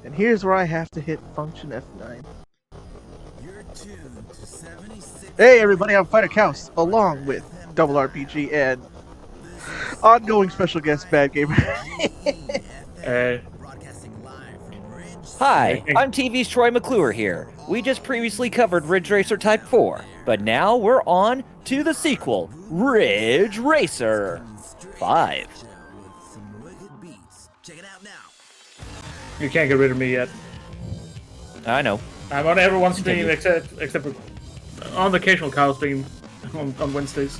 And here's where I have to hit function F9. Hey everybody, I'm Fighter Cows, along with Double RPG and ongoing special guest Bad Gamer. Hey. Hi, I'm TV's Troy McClure here. We just previously covered Ridge Racer Type 4, but now we're on to the sequel, Ridge Racer 5. You can't get rid of me yet. I know. I'm on everyone's stream except for on the occasional cow stream on Wednesdays.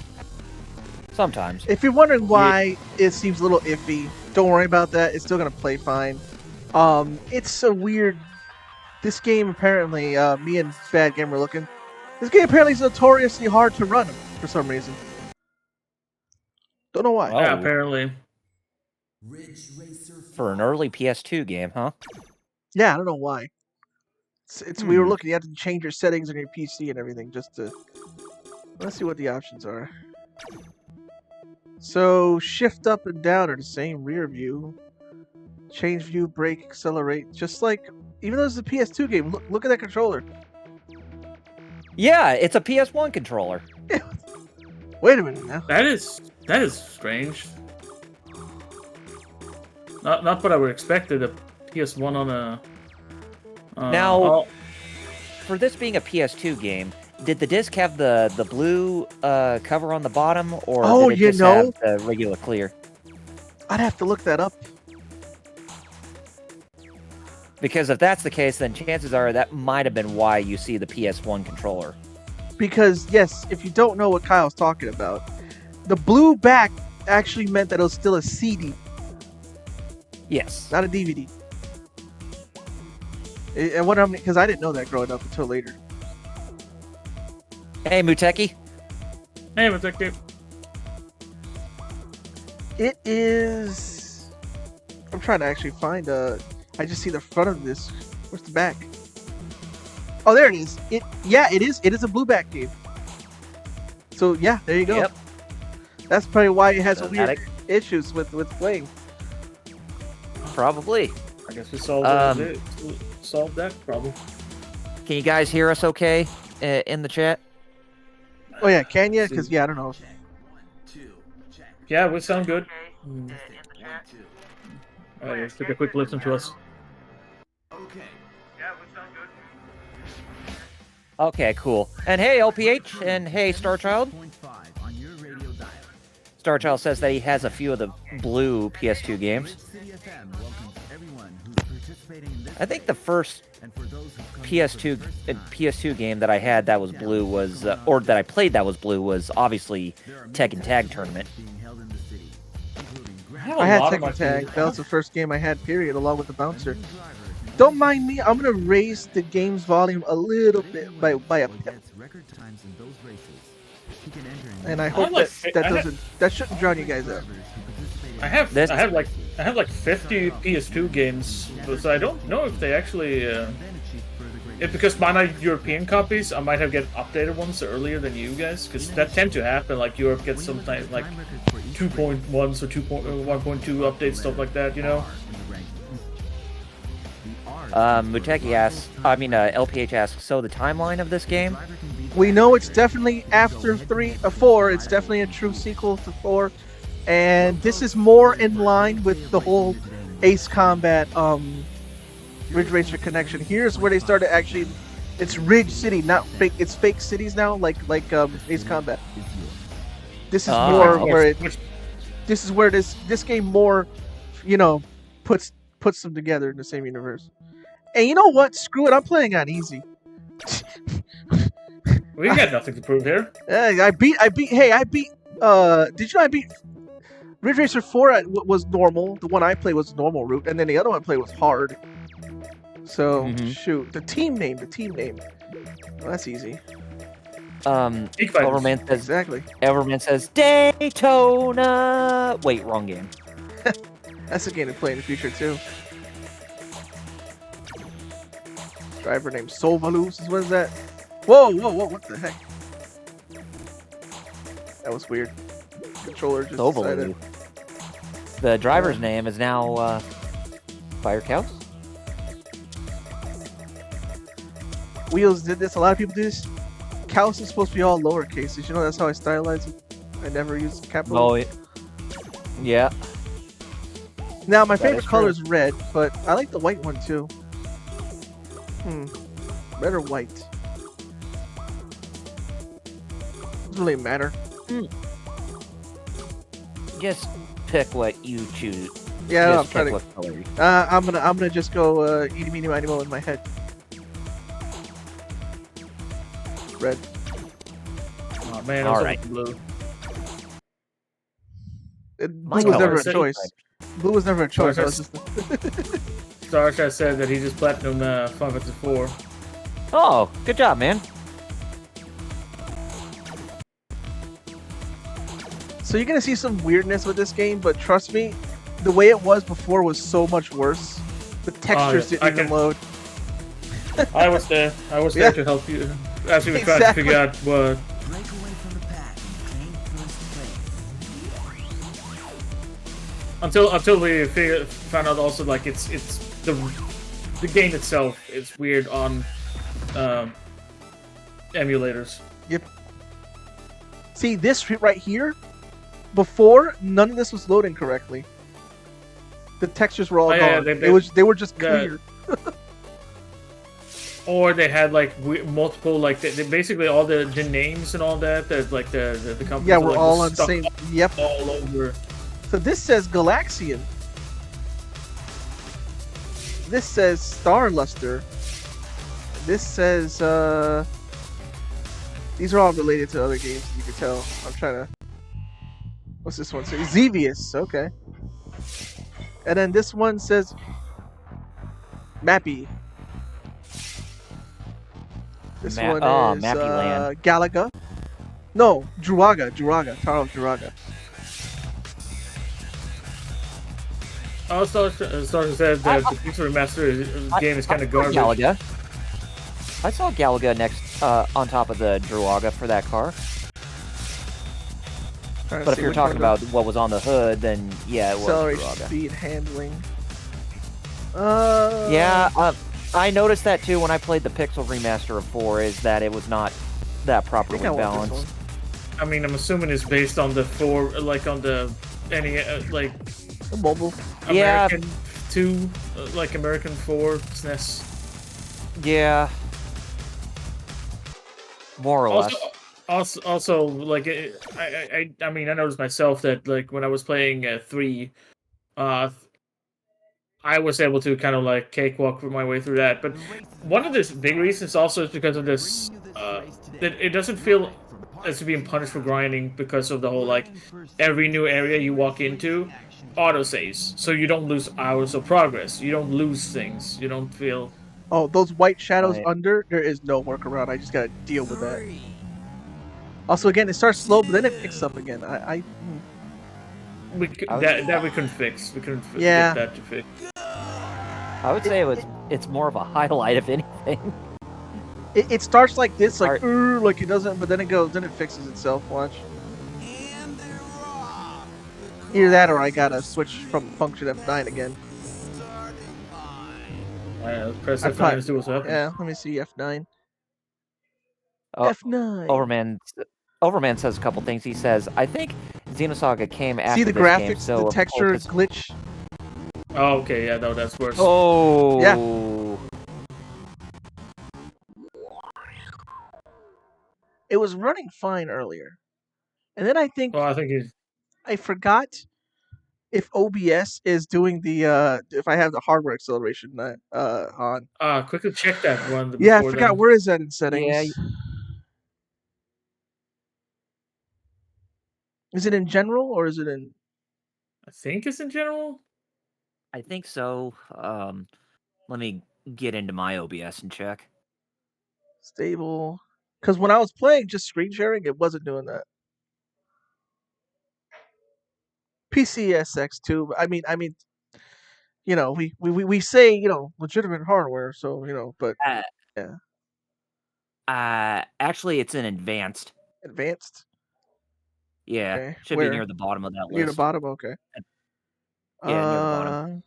Sometimes. If you're wondering why it seems a little iffy, don't worry about that. It's still gonna play fine. It's so weird. This game apparently, me and Bad Gamer were looking. This game apparently is notoriously hard to run for some reason. Don't know why. Oh. Yeah, apparently. For an early PS2 game, huh? Yeah, I don't know why. It's we were looking. You have to change your settings on your PC and everything just to. Let's see what the options are. So shift up and down are the same. Rear view, change view, brake, accelerate. Just like even though it's a PS2 game, look at that controller. Yeah, it's a PS1 controller. Wait a minute now. That is strange. Not what I would expect. A PS1 on a. Now, for this being a PS2 game, did the disc have the blue cover on the bottom, or did it just have the regular clear? I'd have to look that up. Because if that's the case, then chances are that might have been why you see the PS1 controller. Because, yes, if you don't know what Kyle's talking about, the blue back actually meant that it was still a CD. Yes. Not a DVD. And what because I didn't know that growing up until later. Hey, Muteki. Hey, Muteki. It is. I'm trying to actually find I just see the front of this. Where's the back? Oh, there it is. It is. It is a blue back game. So yeah, there you go. Yep. That's probably why it has weird issues with playing. Probably. I guess we solved that problem. Can you guys hear us okay in the chat? Oh yeah, can you? Because I don't know. Yeah, we sound good. Let's take a quick listen to us. Okay, cool. And hey, LPH, and hey, Starchild. Starchild says that he has a few of the blue PS2 games. I think the first PS2 game that I had that was blue was, or that I played that was blue was obviously Tekken Tag Tournament. I had Tekken Tag. That was the first game I had, period, along with the bouncer. Don't mind me. I'm gonna raise the game's volume a little bit by a pip. And I hope that shouldn't drown you guys out. I have like 50 PS2 games, so I don't know if they actually. Because mine are European copies, I might have get updated ones earlier than you guys, because that tend to happen. Like Europe gets sometimes like 2.1s or 1.2 updates, stuff like that, you know. Muteki asks, LPH asks, so the timeline of this game? We know it's definitely after 4. It's definitely a true sequel to 4, and this is more in line with the whole Ace Combat Ridge Racer connection. Here's where they started actually. It's Ridge City, not fake. It's fake cities now, like Ace Combat. This is more where it. This is where this game more, puts them together in the same universe. And you know what? Screw it. I'm playing on easy. We got nothing to prove here. I beat. Hey, I beat. Did you know I beat Ridge Racer 4 was normal. The one I played was normal route, and then the other one I played was hard. So shoot, the team name. Well, that's easy. Overman says exactly. Overman says Daytona. Wait, wrong game. That's a game to play in the future too. Driver named Solvalus. What is that? Whoa! What the heck? That was weird. Controller just decided. The driver's name is now Fire Cows. Wheels did this. A lot of people do this. Callus is supposed to be all lowercase. You know, that's how I stylize it. I never use capital. Oh, yeah. Now, my That favorite is color true. is red, but I like the white one too. Red or white? Doesn't really matter. Just pick what you choose. Yeah, no, I'm Just trying pick to. what color. I'm gonna just go eeny meeny miny mo in my head. Red. Oh man, I was Alright. hoping blue. My Blue was color never a is pretty choice. Blue was never a choice. I was just. Starsha said that he just platinum Final Fantasy 4. Oh, good job, man. So you're gonna see some weirdness with this game, but trust me, the way it was before was so much worse. The textures yeah, didn't even load. I was there. I was there to help you as we were trying to figure out what. Until we found out also like it's the game itself is weird on emulators. Yep. See this right here. Before, none of this was loading correctly. The textures were all gone. They were just clear. Or they had like multiple like they basically all the names and all that like the companies. Yeah, we're like, all on the same. Yep. All over. So this says Galaxian. This says Star Luster. This says these are all related to other games. You can tell. I'm trying to. What's this one say? Xevious. Okay. And then this one says Mappy. This one is Mappy Land. Galaga. No, Druaga. Charles Druaga. Also, Star said that the Pixel Remaster game is kind of garbage. Galaga. I saw Galaga next on top of the Druaga for that car. But if you're talking about what was on the hood, then yeah, it was Druaga. Speed, handling. Yeah, I noticed that too when I played the Pixel Remaster of 4, is that it was not that properly balanced. I mean, I'm assuming it's based on the 4, like on the any like mobile. American 2, like American 4 SNES. Yeah. More or less. Also, like I mean, I noticed myself that like when I was playing 3, I was able to kind of like cakewalk my way through that. But one of the big reasons also is because of this that it doesn't feel as being punished for grinding because of the whole like every new area you walk into autosaves, so you don't lose hours of progress. You don't lose things. You don't feel. Oh, those white shadows under, there is no workaround. I just gotta deal with that. Also, again, it starts slow, but then it picks up again. We couldn't fix. We couldn't get that to fix. I would say it's more of a highlight of anything. It starts like this, like it doesn't, but then it fixes itself. Watch. Either that, or I gotta switch from function F9 again. Press F9 and see what's happening. Yeah, let me see F9. F9. Overman says a couple things. He says, I think Xenosaga came after see the this graphics, game, so the texture glitch. Oh, okay, yeah, no, that's worse. Oh, yeah. It was running fine earlier, and then I think. Well, I forgot if OBS is doing the if I have the hardware acceleration on. Quickly check that one. Yeah, I forgot. Where is that in settings? Yeah. Is it in general or is it in? I think it's in general. I think so. Let me get into my OBS and check. Stable. Because when I was playing just screen sharing, it wasn't doing that. PCSX too. I mean, you know, we say, you know, legitimate hardware, so you know, but yeah. Actually, it's in advanced. Advanced. Yeah, okay. Should be near the bottom of that list. Near the bottom, okay. Yeah, near the bottom.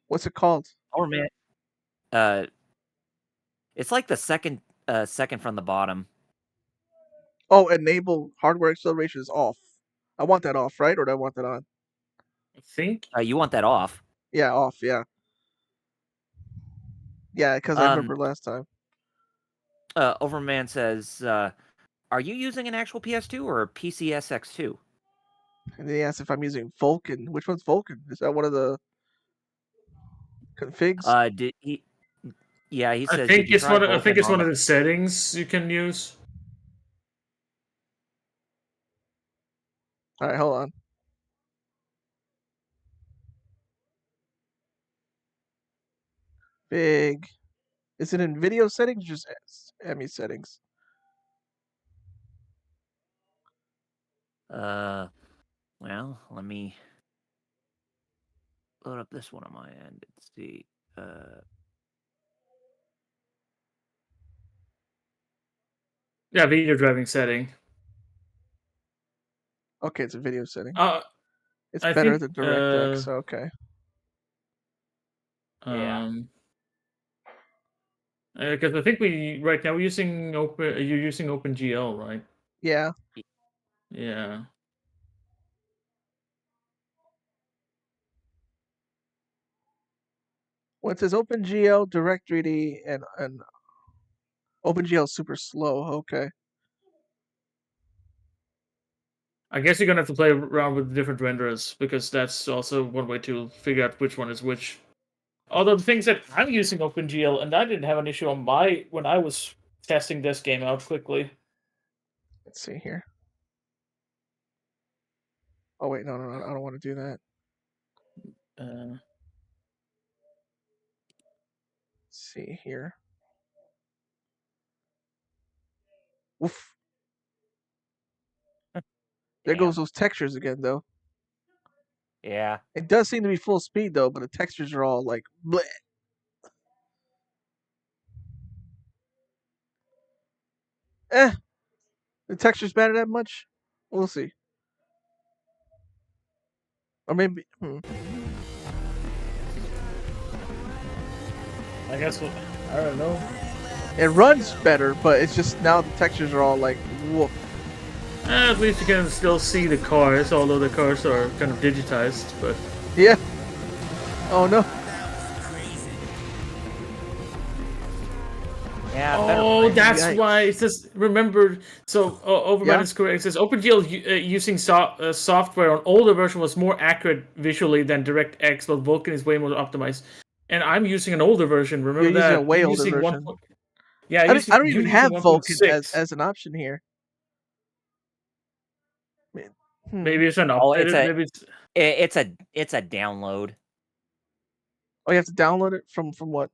What's it called? Overman. It's like the second from the bottom. Oh, enable hardware acceleration is off. I want that off, right? Or do I want that on? I think. You want that off. Yeah, off. Yeah. Yeah, because I remember last time. Overman says, "Are you using an actual PS2 or a PCSX2?" And they asked if I'm using Vulkan. Which one's Vulkan? Is that one of the configs? Did he? Yeah, he I says, "Did think you it's try one. I think Vulkan it's on one of the?" the settings you can use. All right, hold on. Big. Is it in video settings or just ME settings? Well, let me load up this one on my end. Let's see. Yeah, video driving setting. Okay, it's a video setting. It's I better think. than DirectX. Okay. Yeah. Because I think right now we're using Open. You're using OpenGL, right? Yeah. Yeah. Well, it says OpenGL, Direct3D, and OpenGL is super slow. Okay. I guess you're gonna have to play around with different renderers because that's also one way to figure out which one is which. Although the things that I'm using OpenGL, and I didn't have an issue on when I was testing this game out quickly. Let's see here. Oh wait, no, I don't want to do that. Uh, Let's see here. Oof. There goes those textures again, though. Yeah. It does seem to be full speed though, but the textures are all like bleh. The textures matter that much? We'll see. Or maybe. I guess I don't know. It runs better, but it's just now the textures are all like woof. At least you can still see the cars, although the cars are kind of digitized. But Yeah. Oh no. Yeah. oh, that's Yikes. why it says. Remember, so Overman Yeah? is correct. It says OpenGL using software on older version was more accurate visually than DirectX, but Vulkan is way more optimized. And I'm using an older version. Remember You're using that? a way You're older using version. Yeah, I don't you're even using have Vulkan 1.6. as an option here. Maybe it's an Oh, updated. Maybe it's it's a download. Oh, you have to download it from what?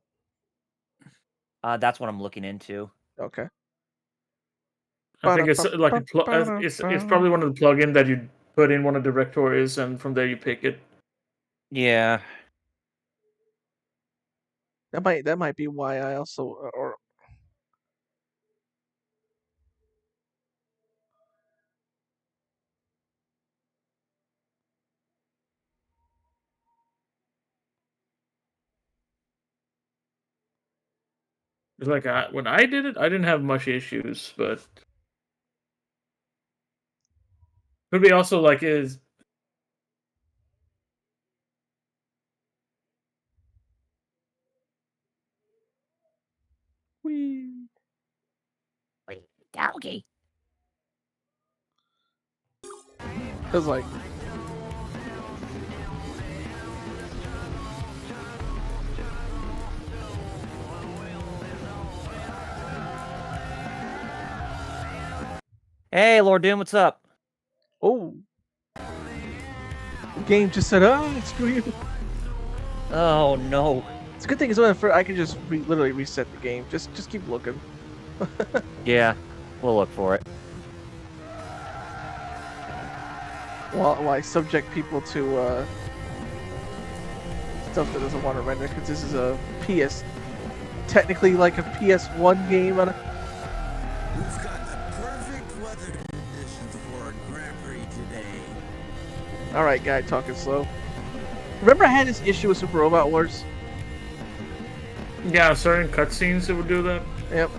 That's what I'm looking into. Okay. I think it's like it's probably one of the plugin that you put in one of the directories, and from there you pick it. Yeah. That might be why I also or It's like when I did it, I didn't have much issues, but could be also like is wee. Doggy. Cause like Hey, Lord Doom, what's up? oh, the game just said screw you. Oh no. It's a good thing is when I can just literally reset the game. Just keep looking. Yeah, we'll look for it. While I subject people to stuff that doesn't want to render, because this is a technically like a PS1 game. We've got the perfect weather conditions for a Grand Prix today. All right, guy talking slow. Remember, I had this issue with Super Robot Wars. yeah, certain cutscenes that would do that. Yep.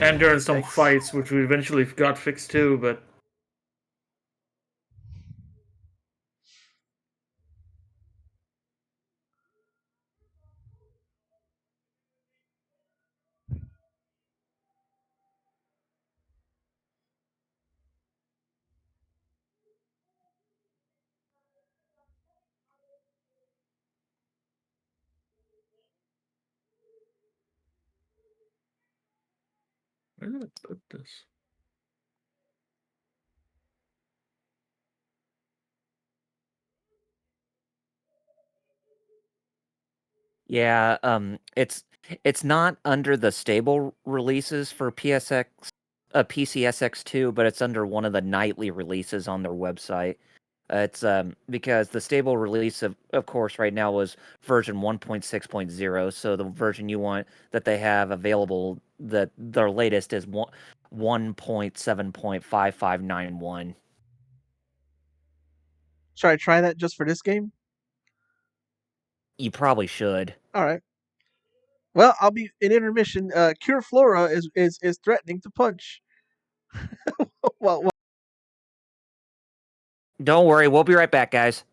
And during some Thanks. fights, which we eventually got fixed too, but where did I put this? Yeah, it's not under the stable releases for PCSX2, but it's under one of the nightly releases on their website. It's because the stable release of course right now was version 1.6.0, so the version you want that they have available, that their latest is 1.7.5591. Should I try that just for this game? You probably should. All right. Well, I'll be in intermission. Cure Flora is threatening to punch. well, Don't worry, we'll be right back, guys.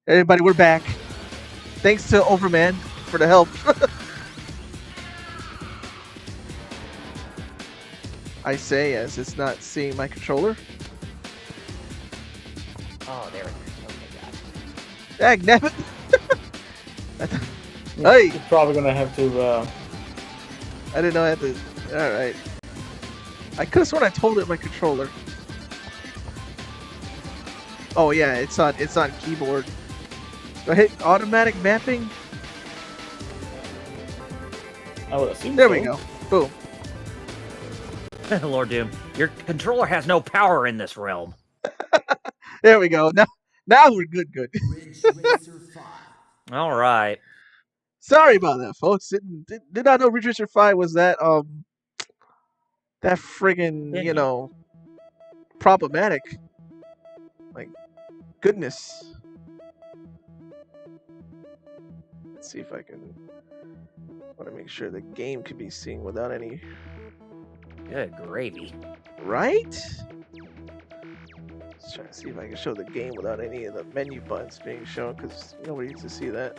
Everybody, we're back. Thanks to Overman for the help. I say as it's not seeing my controller. Oh, there it is. Okay, Dag nabbit. Hey! You're probably gonna have to. I didn't know I had to. Alright. I could have sworn I told it my controller. Oh yeah, it's on keyboard. Do I hit automatic mapping? I would assume. There so. we go. Boom. got it. Lord Doom, your controller has no power in this realm. There we go. Now we're good. Ridge Racer 5. All right. Sorry about that, folks. Did not know Ridge Racer 5 was that friggin', you know, problematic. Like, goodness. Let's see if I can. Want to make sure the game can be seen without any. Good gravy. Right? Just trying to see if I can show the game without any of the menu buttons being shown, because nobody needs to see that.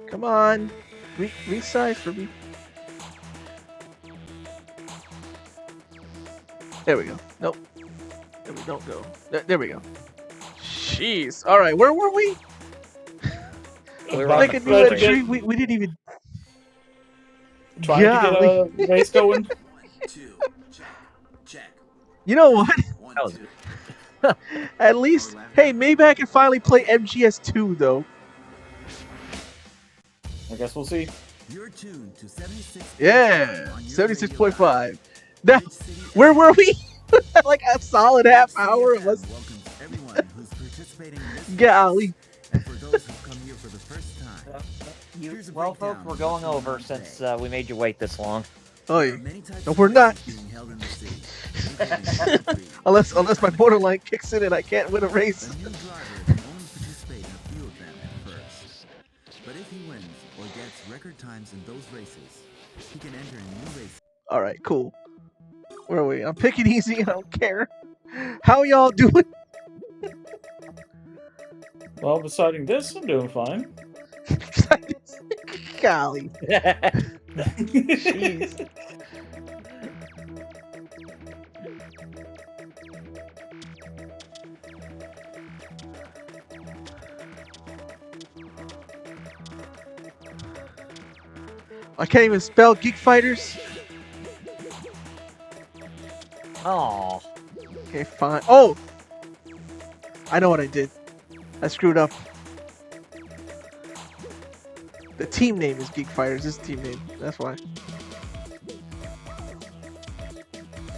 Come on, resize for me. There we go. Nope. There we don't go. There we go. Jeez. All right, where were we? We were Like a on the new Trying to entry. get- We didn't even. Trying to get a race going. 2. Check. You know what? 1, That was- 2. At least, hey, maybe I can finally play MGS2 though. I guess we'll see. You're tuned to 76. Yeah, on your 76.5. radio Now, dial. Ridge City where were we? Like a solid half hour. It was. welcomes everyone who's participating in this Golly. and for those who've come here for the first time. Here's a Well, folks, breakdown we're of going what's over on since today. we made you wait this long. Oh, There are many types no, of we're not. races being held in the city, including Grand Prix. Unless my borderline kicks in and I can't win a race. The new driver can only participate in a few of them at first. But if he wins or gets record times in those races, he can enter a new race. All right, cool. Where are we? I'm picking easy. I don't care. How y'all doing? Well, besides this, I'm doing fine. Golly. Jeez. I can't even spell Geek Fighters. Oh, Okay, fine. Oh! I know what I did. I screwed up. The team name is Geek Fighters. This is team name. That's why.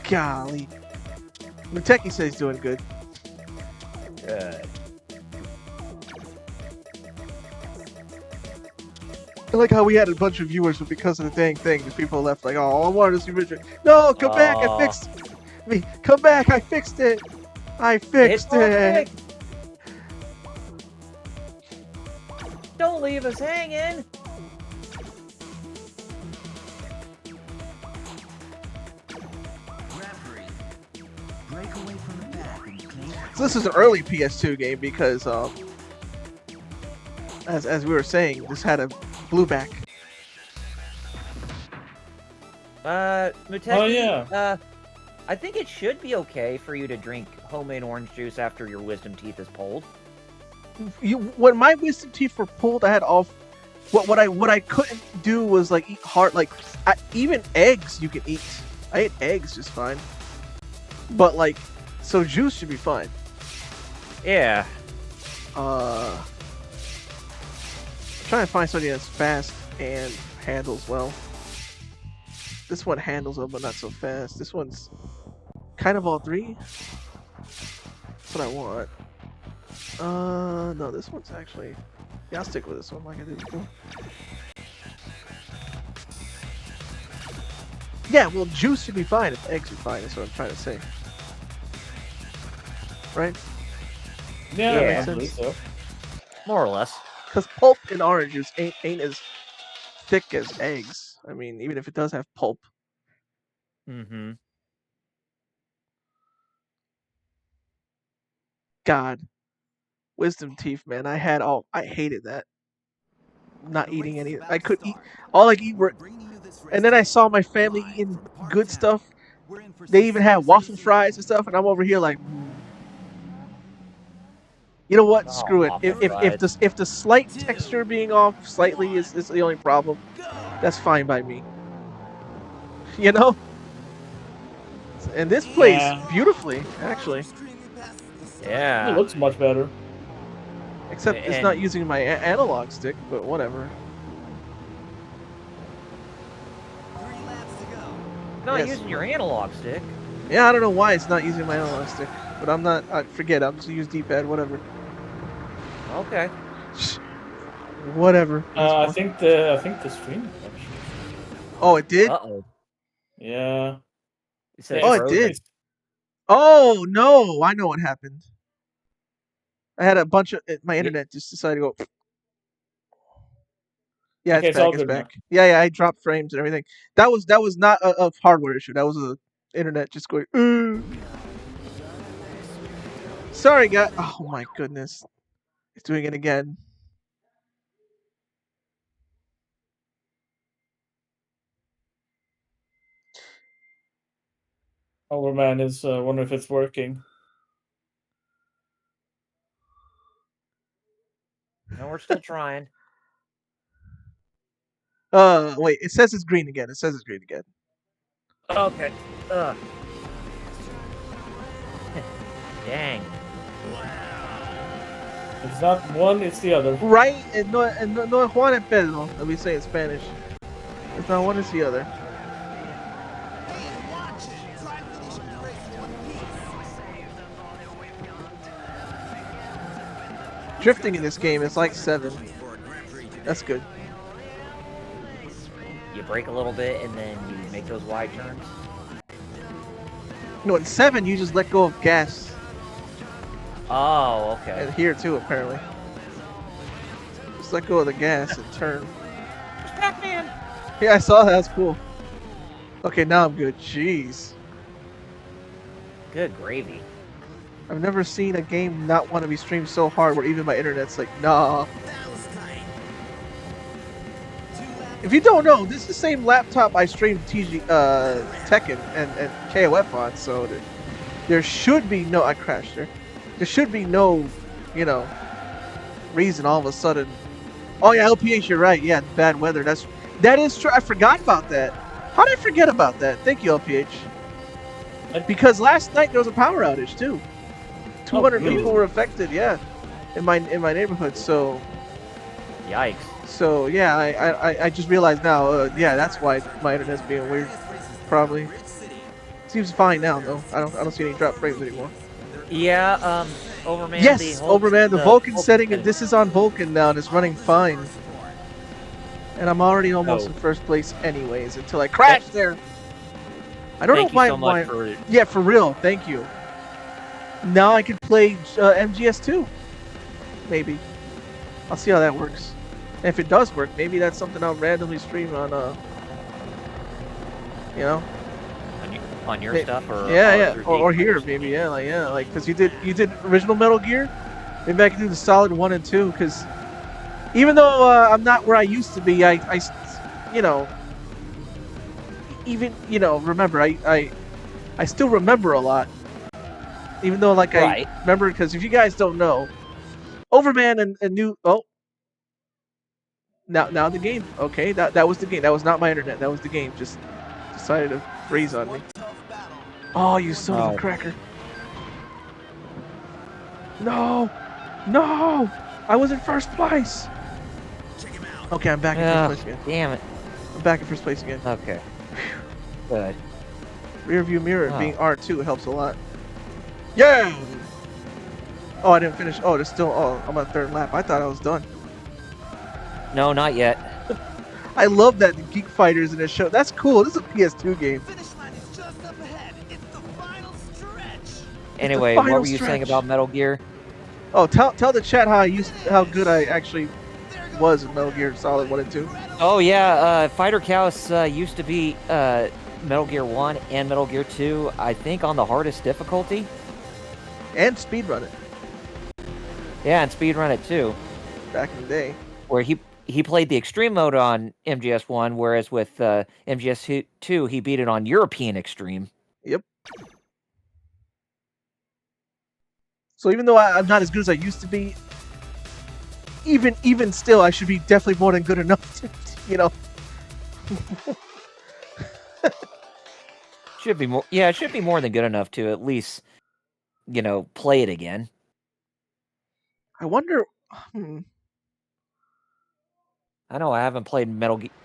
Golly. Muteki says he's doing good. good. I like how we had a bunch of viewers, but because of the dang thing, the people left like, oh, I wanted to see Richard. No, come back. I Aw. fixed me. Come back. I fixed it. I fixed It's it. perfect. Don't leave us hanging. Referee. Break away from the pack and claim. So this is an early PS2 game because, as we were saying, this had a blue back. Muteki, Oh, yeah. I think it should be okay for you to drink homemade orange juice after your wisdom teeth is pulled. When my wisdom teeth were pulled, I had all. What I couldn't do was like eat hard, like even eggs you can eat. I ate eggs just fine. But like, so juice should be fine. Yeah. I'm trying to find something that's fast and handles well. This one handles well, but not so fast. This one's kind of all three. That's what I want. No, this one's actually. Yeah, I'll stick with this one like I did before. Yeah, well, juice should be fine if eggs are fine. That's what I'm trying to say. Right? Yeah, Yeah. I believe so. More or less. Because pulp in oranges ain't as thick as eggs. I mean, even if it does have pulp. Mm-hmm. God, wisdom teeth, man. I hated that. Not eating any. I could eat. All I could eat were. And then I saw my family eating good stuff. They even had waffle fries and stuff, and I'm over here like, you know what? Oh, Screw it. waffle fries. If the slight texture being off slightly is the only problem, that's fine by me. You know. And this plays Yeah. beautifully, actually. Yeah. It looks much better. Except it's not using my analog stick, but whatever. Not using your analog stick. Yeah, I don't know why it's not using my analog stick, but I'm not. Forget it. I'm just gonna use D-pad. Whatever. Okay. Whatever. I think the stream. Oh, it did. Uh-oh. Yeah. Oh, it did. Oh no! I know what happened. I had a bunch of my internet just decided to go. Yeah, Okay, it's back. It's back. Yeah, I dropped frames and everything. That was not a hardware issue. That was a internet just going. Sorry, guys. Oh my goodness, it's doing it again. Overman is wondering if it's working. No, we're still trying. Wait. It says it's green again. Okay. Dang. It's not one, it's the other. Right? And no Juan and Pedro, let me say in Spanish. It's not one, it's the other. Drifting in this game is like 7. That's good. You brake a little bit and then you make those wide turns. No, in 7 you just let go of gas. Oh, okay. And here too, apparently. Just let go of the gas and turn. Pac-Man. Yeah, I saw that. That's cool. Okay, now I'm good. Jeez. Good gravy. I've never seen a game not want to be streamed so hard where even my internet's like, nah. If you don't know, this is the same laptop I streamed Tekken and KOF on, so there should be no... I crashed there. There should be no, reason all of a sudden... Oh yeah, LPH, you're right. Yeah, bad weather. That is true. I forgot about that. How did I forget about that? Thank you, LPH. Because last night there was a power outage too. 200 people were affected. Yeah, in my neighborhood. So. Yikes. So yeah, I just realized now. Yeah, that's why my internet's being weird. Probably. Seems fine now though. I don't see any drop frames anymore. Yeah. Overman. Yes, Overman. The Vulkan setting. And this is on Vulkan now, and it's running fine. And I'm already almost in first place anyways until I crash there. I don't know why. So much for... Yeah, for real. Thank you. Now I can play MGS2. Maybe. I'll see how that works. And if it does work, maybe that's something I'll randomly stream on. On your stuff or or here maybe like because you did original Metal Gear. Maybe I can do the Solid 1 and 2 because. Even though I'm not where I used to be, remember, I still remember a lot. Even though, I remember, because if you guys don't know, Overman and new, now the game, okay, that was the game. That was not my internet. That was the game. Just decided to freeze on me. Oh, you son of a cracker! No, I was in first place. Okay, I'm back in first place again. Damn it. I'm back in first place again. Okay. Good. Rear view mirror being R2 helps a lot. Yeah! Oh, I didn't finish. Oh, there's still... Oh, I'm on third lap. I thought I was done. No, not yet. I love that the Geek Fighters in this show. That's cool. This is a PS2 game. Anyway, what were you saying about Metal Gear? Oh, tell the chat how good I actually... was in Metal Gear Solid 1 and 2. Oh yeah, Fighter Chaos used to be Metal Gear 1 and Metal Gear 2, I think on the hardest difficulty. And speedrun it. Yeah, and speedrun it too. back in the day. Where he played the extreme mode on MGS1, whereas with MGS2 he beat it on European Extreme. Yep. So even though I'm not as good as I used to be, even still, I should be definitely more than good enough to, you know. Should be more. Yeah, it should be more than good enough to at least, play it again. I wonder. I know I haven't played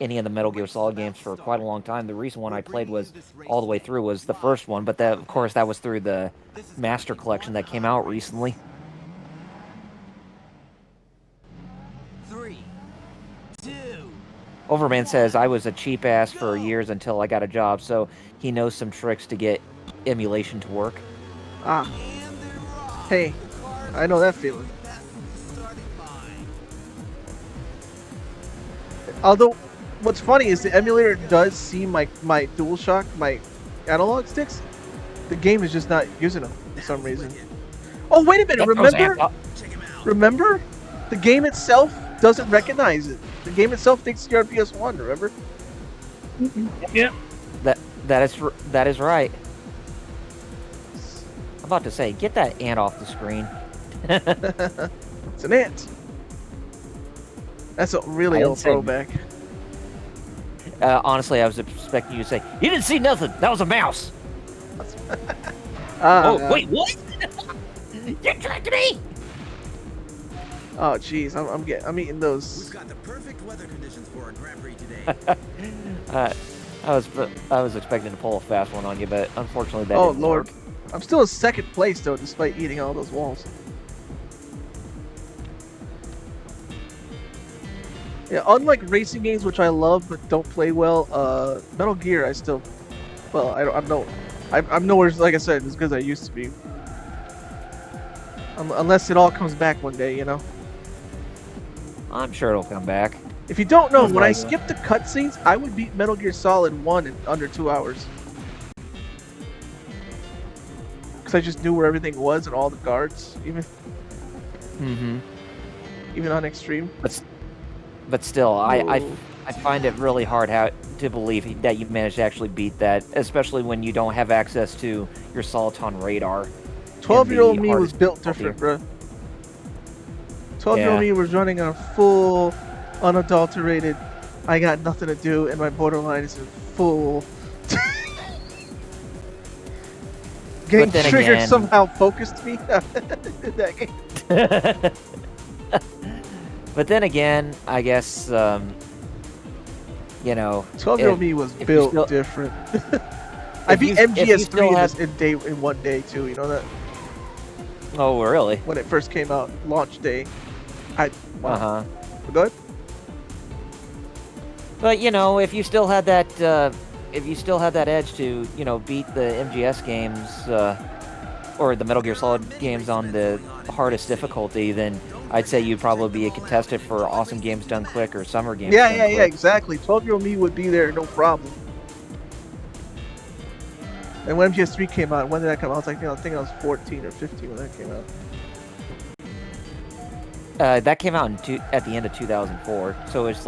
any of the Metal Gear Solid games for quite a long time. The recent one I played was all the way through was the first one, but that, of course, that was through the Master Collection that came out recently. 3, 2. Overman says I was a cheap ass for years until I got a job, so he knows some tricks to get emulation to work. Ah. Hey, I know that feeling. Although, what's funny is the emulator does see my DualShock, my analog sticks. The game is just not using them for some reason. Oh, wait a minute! Remember? The game itself doesn't recognize it. The game itself thinks you're on PS1. Remember? Yeah. That is right. I'm about to say, get that ant off the screen. It's an ant. That's a really old throwback. Honestly, I was expecting you to say, "You didn't see nothing. That was a mouse." Wait, what? You tricked me! Oh, jeez, I'm eating those. We've got the perfect weather conditions for our Grand Prix today. I was expecting to pull a fast one on you, but unfortunately that Oh didn't Lord, work. I'm still in second place though, despite eating all those walls. Yeah, unlike racing games, which I love but don't play well, Metal Gear, I'm nowhere, like I said, as good as I used to be. Unless it all comes back one day, you know. I'm sure it'll come back. If you don't know, Most when I likely. skipped the cutscenes, I would beat Metal Gear Solid 1 in under 2 hours. Because I just knew where everything was and all the guards, even on Extreme. But still, I find it really hard to believe that you've managed to actually beat that, especially when you don't have access to your Soliton radar. 12-year-old me was built different, bro. 12-year-old me was running on full, unadulterated, I got nothing to do, and my borderline is in full. Getting triggered somehow focused me in that game. But then again, I guess, 12-year-old me was built different. I beat MGS3 in one day, too, you know that? Oh, really? When it first came out, launch day. Wow. Go ahead. But if you still had that, edge to, beat the MGS games, or the Metal Gear Solid games on the hardest difficulty, then I'd say you'd probably be a contestant for Awesome Games Done Quick or Summer Games Done Quick. Yeah, exactly. 12-year-old me would be there, no problem. And when MGS3 came out, when did that come out? I think I was 14 or 15 when that came out. That came out at the end of 2004, so it was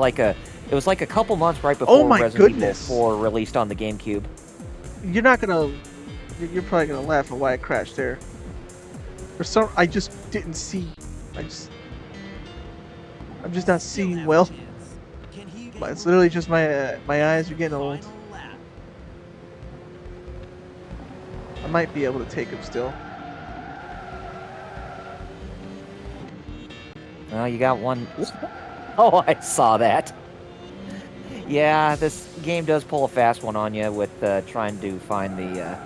like a couple months right before Resident Evil 4 released on the GameCube. You're probably gonna laugh at why I crashed there. I just didn't see. I'm just not seeing well. It's literally just my eyes are getting old. I might be able to take him still. Oh, you got one. Oh, I saw that. Yeah, this game does pull a fast one on you with trying to find the.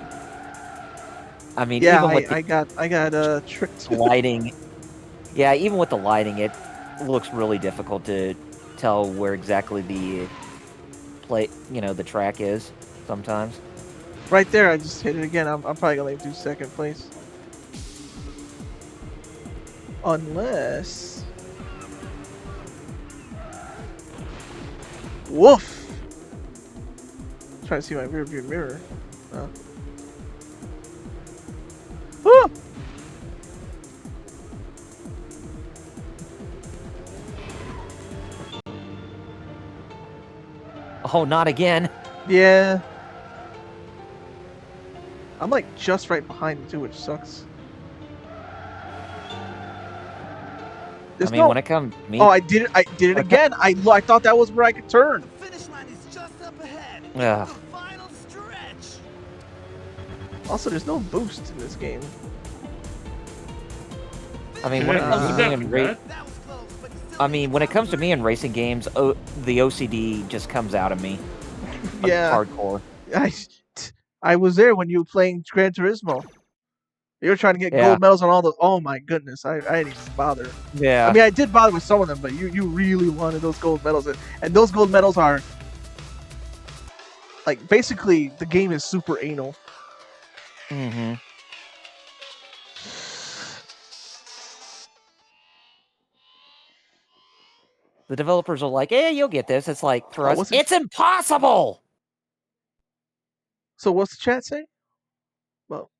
I mean, yeah, even with I got tricked. Lighting. Yeah, even with the lighting, it looks really difficult to tell where exactly the the track is sometimes. Right there, I just hit it again. I'm probably gonna do second place. Unless... Woof! I'm trying to see my rear view mirror. Oh. Ah! Oh, not again. Yeah. I'm like just right behind him too, which sucks. There's I mean, when it comes to me, Oh, I did it. I did it again. I thought that was where I could turn. The finish line is just up ahead. Ugh. The final stretch. Also, there's no boost in this game. I mean, when it comes to me and That was close, but still I mean, when it comes to me in racing games, the OCD just comes out of me. Yeah. Hardcore. I was there when you were playing Gran Turismo. You were trying to get Yeah. gold medals on all the. Oh my goodness, I didn't even bother. Yeah. I mean, I did bother with some of them, but you really wanted those gold medals, and those gold medals are like basically the game is super anal. Mm-hmm. The developers are like, "Yeah, you'll get this." It's like for us, what's it- it's impossible. So what's the chat say? Well,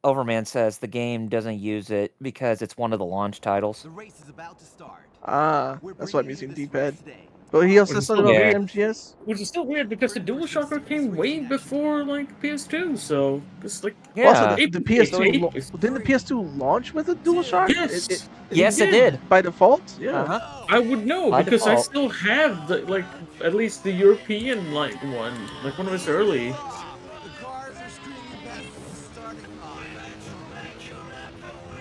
Overman says the game doesn't use it because it's one of the launch titles. the race is about to start. that's why I'm using Bringing you D-pad. this race today. But he also Which said is something still about weird. MGS. Which is still weird because the DualShocker came way before like PS2, so it's like Yeah. Also, the PS2 it's- didn't the PS2 launch with a DualShock? Yes. Yes, it did. By default. Yeah. Uh-huh. I would know By because I default. still have the like at least the European like one of its early. The cars are screaming past the starting line.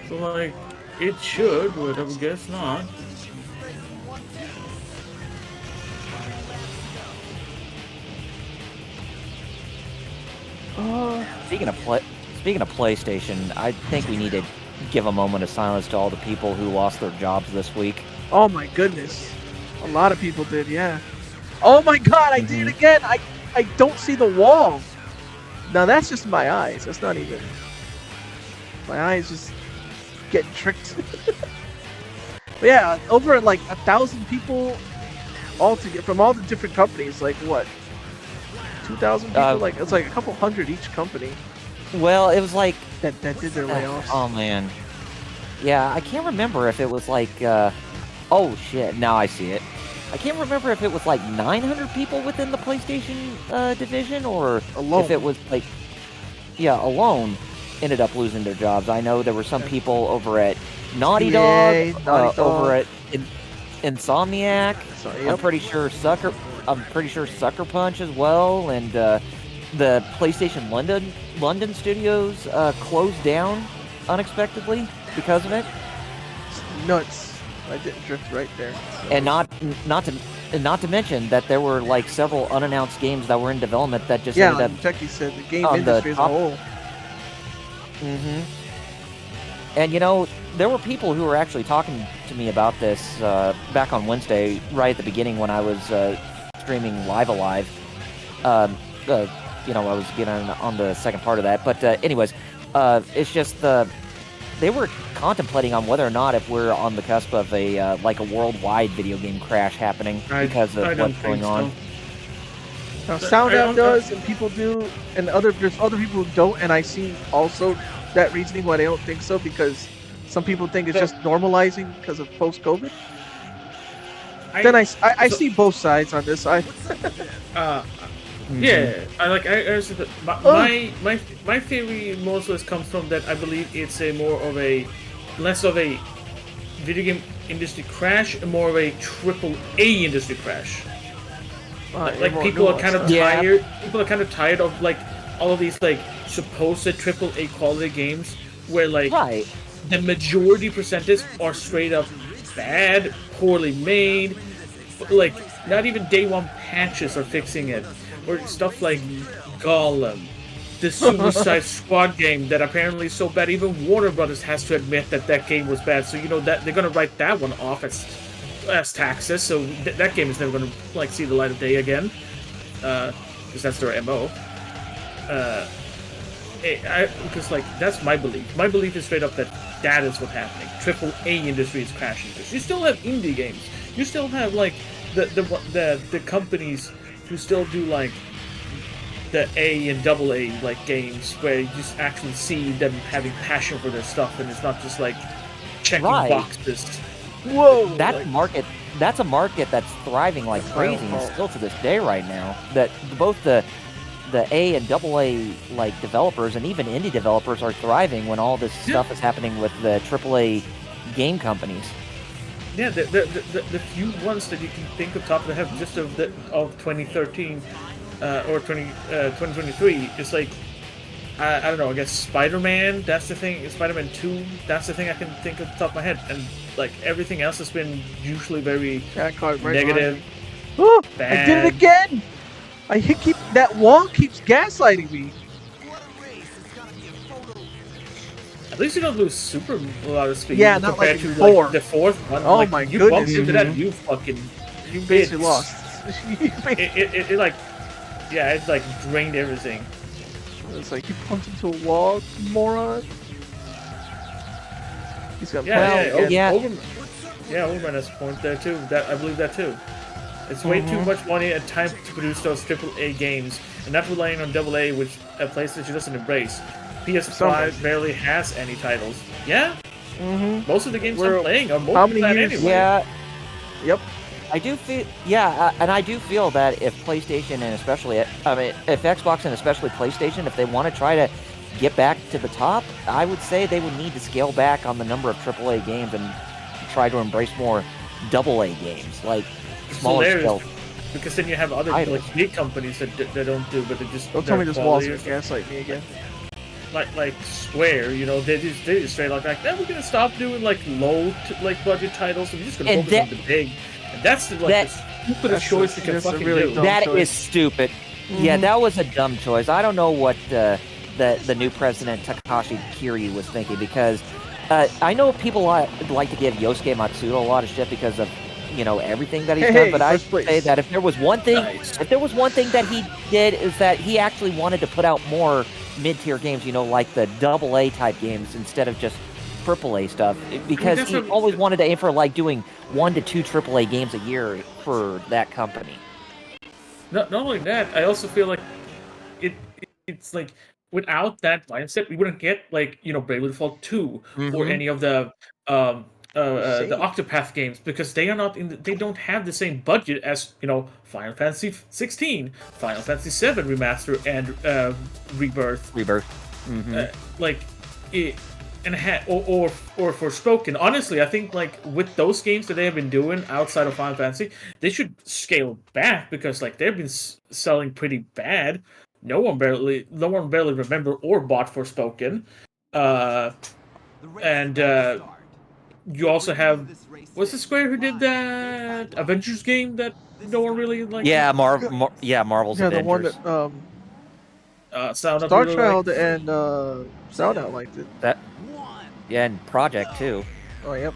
So like it should, but I would guess not. Speaking of PlayStation, I think we need to give a moment of silence to all the people who lost their jobs this week. Oh my goodness. A lot of people did. Yeah. Oh my God! I did it again. I don't see the wall. Now that's just my eyes. That's not even. My eyes just getting tricked. But yeah, over like 1,000 people all together from all the different companies. Like what? 2,000 people. Like it's like a couple hundred each company Well, it was like, that did their layoffs. oh man, yeah, I can't remember if it was like, oh shit, now I see it. I can't remember if it was like 900 people within the PlayStation division, or Alone. if it was like, yeah, alone ended up losing their jobs. I know there were some people over at Naughty EA, Dog, Naughty Dog. over at Insomniac. So, I'm yep. pretty sure Sucker Punch as well, and the PlayStation London studios closed down unexpectedly because of it. Nuts. I didn't drift right there. So. And not to mention that there were like several unannounced games that were in development that just Yeah, ended like up. Jackie said, the game on the industry as a top- whole. Mm-hmm. And you know, there were people who were actually talking to me about this back on Wednesday, right at the beginning when I was streaming Live Alive. You know, I was getting on the second part of that, but anyways, it's just they were contemplating on whether or not if we're on the cusp of a like a worldwide video game crash happening because of I don't what's going think on. Now, I Sound don't- Out does, and people do, and there's other people who don't, and I see also that reasoning why they don't think so, because some people think it's just normalizing because of post-COVID. Then I see both sides on this. Yeah, I see that. My theory most or less comes from that I believe it's a more of a less of a video game industry crash and more of a AAA industry crash. Like people are kind of tired. People are kind of tired of like all of these like supposed AAA quality games where like Right. the majority percentage are straight up bad, poorly made. Like not even day one patches are fixing it, or stuff like Gollum, the Suicide Squad game that apparently is so bad. Even Warner Brothers has to admit that that game was bad. So you know that they're gonna write that one off as taxes. So that game is never gonna like see the light of day again, because that's their MO. Because like that's my belief. My belief is straight up that is what's happening. AAA industry is crashing. You still have indie games. You still have like the companies who still do like the A and AA like games where you just actually see them having passion for their stuff, and it's not just like checking Right. boxes. Whoa! That market that's a market that's thriving like crazy and still to this day right now. That both the A and AA like developers and even indie developers are thriving when all this stuff is happening with the AAA game companies. Yeah, the few ones that you can think of top of the head just of 2013 or 2023 is like I don't know, I guess Spider-Man, that's the thing. Spider-Man 2, that's the thing I can think of the top of my head. And like everything else has been usually very negative. Oh, bad. I did it again! That wall keeps gaslighting me. At least you don't lose super a lot of speed like compared to four. like the fourth one. Oh like, my you goodness! Bumped into that, you basically lost. it like, yeah, it like drained everything. It's like you pumped into a wall, you moron. He's got Overman has a point there too. I believe that too. It's way too much money and time to produce those AAA games, and not relying on AA, which PlayStation doesn't embrace. PS5 barely has any titles. Yeah. Most of the games I'm playing are multi-plat anyway. Yeah. Yep. I do feel, and I do feel that if PlayStation and especially, if Xbox and especially PlayStation, if they want to try to get back to the top, I would say they would need to scale back on the number of AAA games and try to embrace more AA games, like smaller scale. Because then you have other like big companies that don't do, but they just don't tell me this wall's gonna gaslight me again. Like Square, you know, they just straight like, we're gonna stop doing like low budget titles, and we're just gonna focus on the big. And that's the stupidest choice you can fucking do. That is stupid. Yeah, that was a dumb choice. I don't know what the new president Takashi Kiryu was thinking, because I know people like to give Yosuke Matsuda a lot of shit because of everything that he's done, but I say that if there was one thing that he did is that he actually wanted to put out more mid-tier games, like the AA type games instead of just AAA stuff, because he always wanted to aim for like doing 1 to 2 AAA games a year for that company. Not only that, I also feel like it's like without that mindset, we wouldn't get like Bravely Default 2 or any of the Octopath games, because they are not they don't have the same budget as Final Fantasy 16, Final Fantasy 7 Remaster, and Rebirth. Or Forspoken. Honestly, I think like with those games that they have been doing outside of Final Fantasy, they should scale back, because like they've been selling pretty bad. No one barely remember or bought Forspoken. You also have, was it Square who did that Avengers game that no one really liked? Yeah, Marvel's Avengers. The one that Star Child and Zelda liked it. And Project too. Oh yep.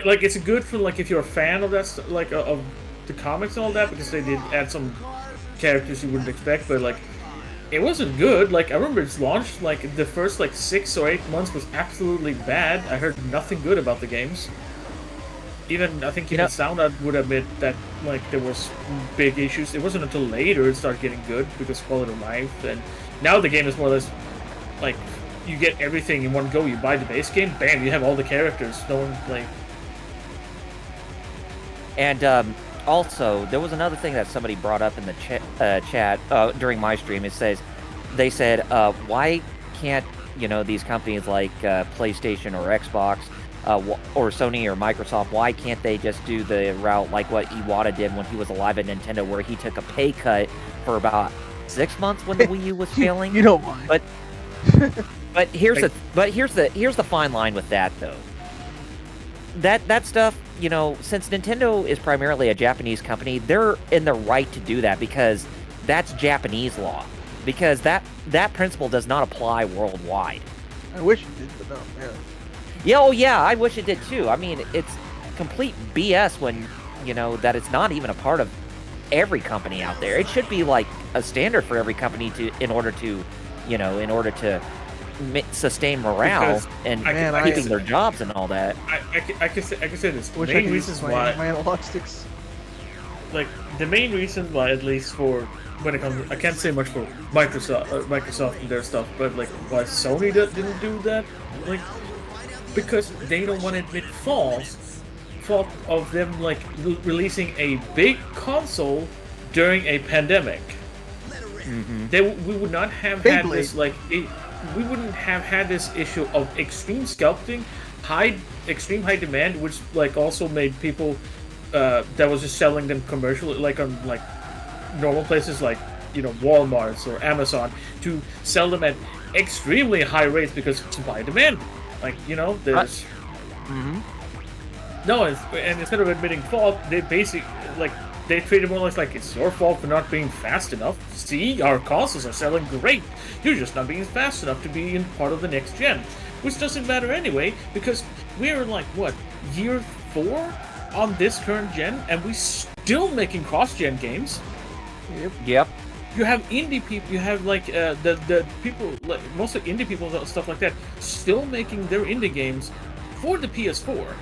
Like it's good for like if you're a fan of that, like of the comics and all that, because they did add some characters you wouldn't expect, but like it wasn't good. Like I remember its launch, like the first like 6 or 8 months was absolutely bad. I heard nothing good about the games. I think even SoundOut would admit that like there was big issues. It wasn't until later it started getting good because quality of life, and now the game is more or less like you get everything in one go. You buy the base game, bam, you have all the characters. No one like. And also, there was another thing that somebody brought up in the chat during my stream. They said, why can't these companies like PlayStation or Xbox or Sony or Microsoft, why can't they just do the route like what Iwata did when he was alive at Nintendo, where he took a pay cut for about 6 months when the Wii U was failing? You know why? But here's the fine line with that though. That stuff, since Nintendo is primarily a Japanese company, they're in the right to do that because that's Japanese law. Because that principle does not apply worldwide. I wish it did, but no, yeah. Yeah, oh yeah, I wish it did too. I mean, it's complete BS when, that it's not even a part of every company out there. It should be like a standard for every company in order to sustain morale and keeping their jobs and all that. I can say this. Wish I could use my analog sticks. Like the main reason why, at least for when it comes, I can't say much for Microsoft and their stuff, but like why Sony didn't do that, like because they don't want to admit faults fault of them like releasing a big console during a pandemic. We would not have had Beyblade. this we wouldn't have had this issue of extreme sculpting, extreme high demand, which like also made people that was just selling them commercially, like on like normal places like Walmart's or Amazon, to sell them at extremely high rates because of supply and demand. Like there's no, and instead of admitting fault, they basically they treat it more like it's your fault for not being fast enough. See, our consoles are selling great. You're just not being fast enough to be in part of the next gen, which doesn't matter anyway because we're like what, year 4 on this current gen, and we still making cross-gen games. Yep. You have indie people. You have like the people, like mostly indie people and stuff like that, still making their indie games for the PS4.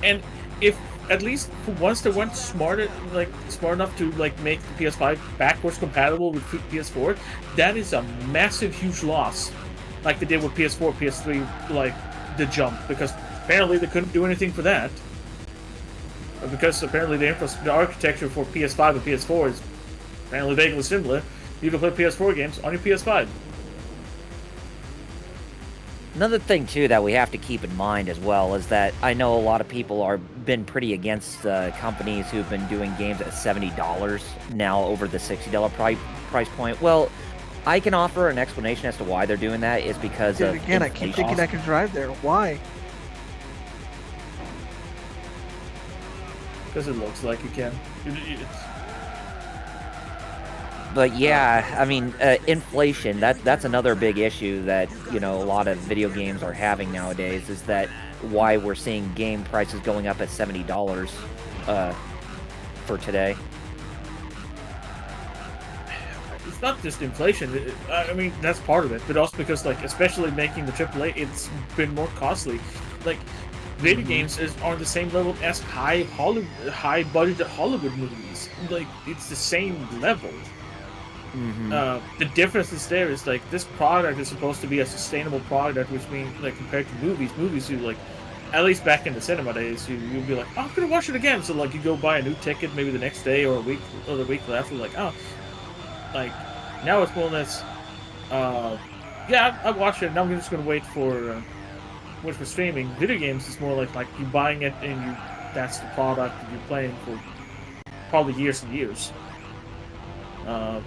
And if at least for once they weren't smart enough to like make the PS5 backwards compatible with PS4, that is a massive, huge loss. Like they did with PS4, PS3, like the jump, because apparently they couldn't do anything for that. Because apparently the architecture for PS5 and PS4 is apparently vaguely similar. You can play PS4 games on your PS5. Another thing too that we have to keep in mind as well is that I know a lot of people are been pretty against companies who've been doing games at $70 now over the $60 price point. Well, I can offer an explanation as to why they're doing that is because of Again, I keep thinking I can drive there. Why? Because it looks like you can. But yeah, I mean, inflation, that's another big issue that, a lot of video games are having nowadays, is that why we're seeing game prices going up at $70 for today. It's not just inflation. I mean, that's part of it, but also because, like, especially making the AAA, it's been more costly. Like, video games are on the same level as high-budget Hollywood movies. Like, it's the same level. The difference is there is like this product is supposed to be a sustainable product, which means like compared to movies you like, at least back in the cinema days, you'd be like, oh, I'm gonna watch it again. So like you go buy a new ticket maybe the next day or the week after, like, oh, like now it's more or less, yeah, I watched it. Now I'm just gonna wait for streaming. Video games is more like you buying it and that's the product that you're playing for probably years and years.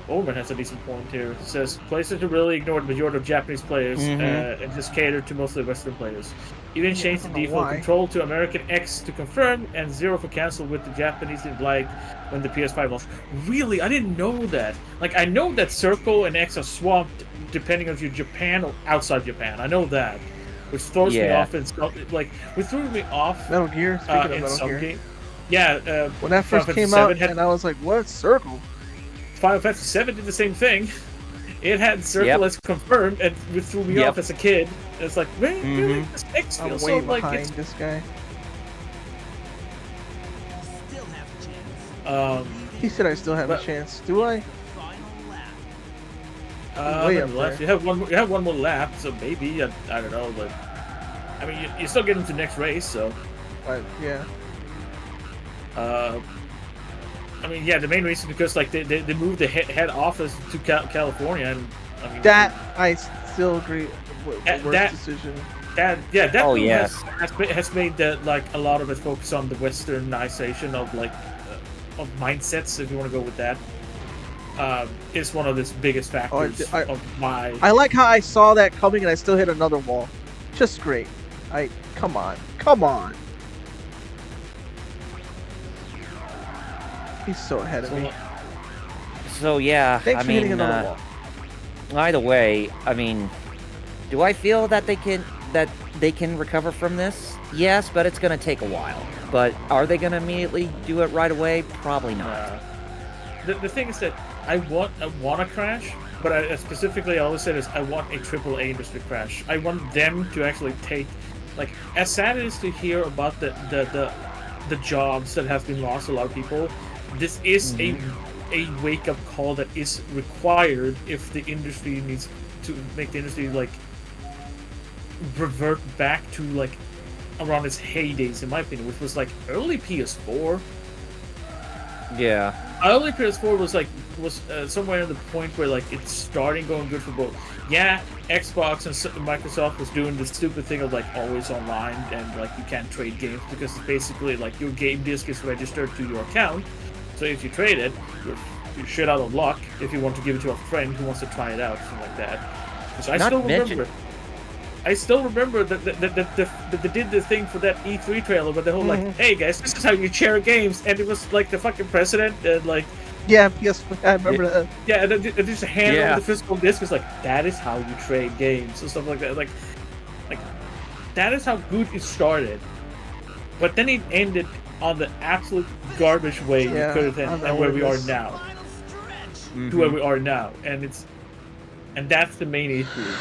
Orman has a decent point here. It says, PlayStation really ignored the majority of Japanese players and just catered to mostly Western players. Even changed the default control to American X to confirm and 0 for cancel with the Japanese didn't like when the PS5 launched. Really? I didn't know that. Like, I know that Circle and X are swapped depending on if you're Japan or outside Japan. I know that. Which throws me off in like, which threw me off Metal Gear, speaking of in Metal some Gear. game. Yeah, When that first came out, and I was like, what? Circle? Final Fantasy VII did the same thing. It had Circle as confirmed, and it threw me off as a kid. It's like, man, really? This X I'm feels way so like behind it's... this guy. Still have a chance. He said I still have a chance. Do I? Way up left. You have one more lap, so maybe I don't know, but I mean you're still getting to the next race, so. Yeah. I mean, yeah, the main reason is because like they moved the head office to California, and I mean that I still agree with the worst decision. That has made that like a lot of it focus on the westernization of like of mindsets, if you want to go with that. Is one of its biggest factors of why. I like how I saw that coming and I still hit another wall. Just great. Come on. He's so ahead of me. So yeah, Thanks for hitting another wall. Either way, I mean, do I feel that they can recover from this? Yes, but it's going to take a while. But are they going to immediately do it right away? Probably not. The thing is that I want a crash, but I always said is I want a AAA industry crash. I want them to actually take, like, as sad it is to hear about the jobs that have been lost, a lot of people. This is a wake-up call that is required if the industry needs to make the industry like revert back to like around its heydays, in my opinion, which was like early PS4. Yeah. Early PS4 was somewhere in the point where like it's starting going good for both. Yeah, Xbox and Microsoft was doing this stupid thing of like always online and like you can't trade games because it's basically like your game disc is registered to your account. So if you trade it, you're shit out of luck if you want to give it to a friend who wants to try it out, something like that. Because I still remember that they did the thing for that E3 trailer, but the whole like, hey guys, this is how you share games, and it was like the fucking president and like. Yeah, PS. I remember that. Yeah, and then just hand over the physical disc is like that is how you trade games and stuff like that. Like that is how good it started, but then it ended on the absolute garbage way you could have ended, and where we are now. To where we are now, and that's the main issue.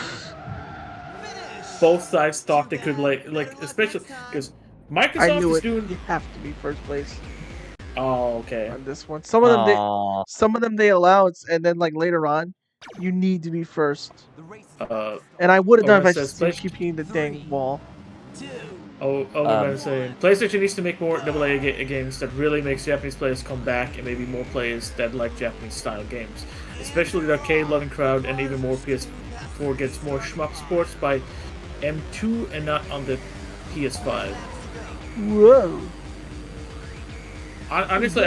Both sides thought they could like especially because Microsoft is doing. You have to be first place. Oh, okay. On this one, some of them they allowed, and then like later on, you need to be first. And I would have done if I just didn't keep hitting the dang wall. I'm gonna say PlayStation needs to make more AA games that really makes Japanese players come back, and maybe more players that like Japanese style games, especially the arcade-loving crowd, and even more PS4 gets more shmup sports by M2 and not on the PS5. Whoa. Honestly,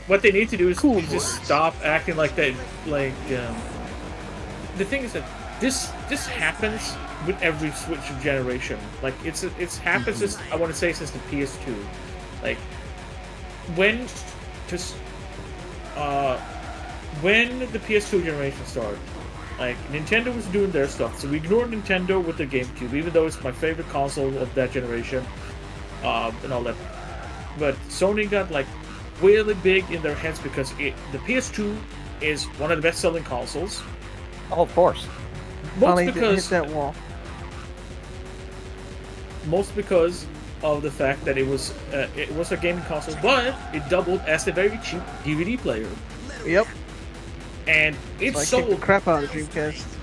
what they need to do is just stop acting like that. Like the thing is that this happens with every switch of generation. Like it's happened since I want to say since the PS2. Like when the PS2 generation started, like Nintendo was doing their stuff, so we ignored Nintendo with the GameCube, even though it's my favorite console of that generation, and all that. But Sony got like really big in their heads because the PS2 is one of the best-selling consoles. Oh, of course. Finally hit that wall. Most because of the fact that it was a gaming console, but it doubled as a very cheap DVD player. Yep. And it sold the crap out of Dreamcast.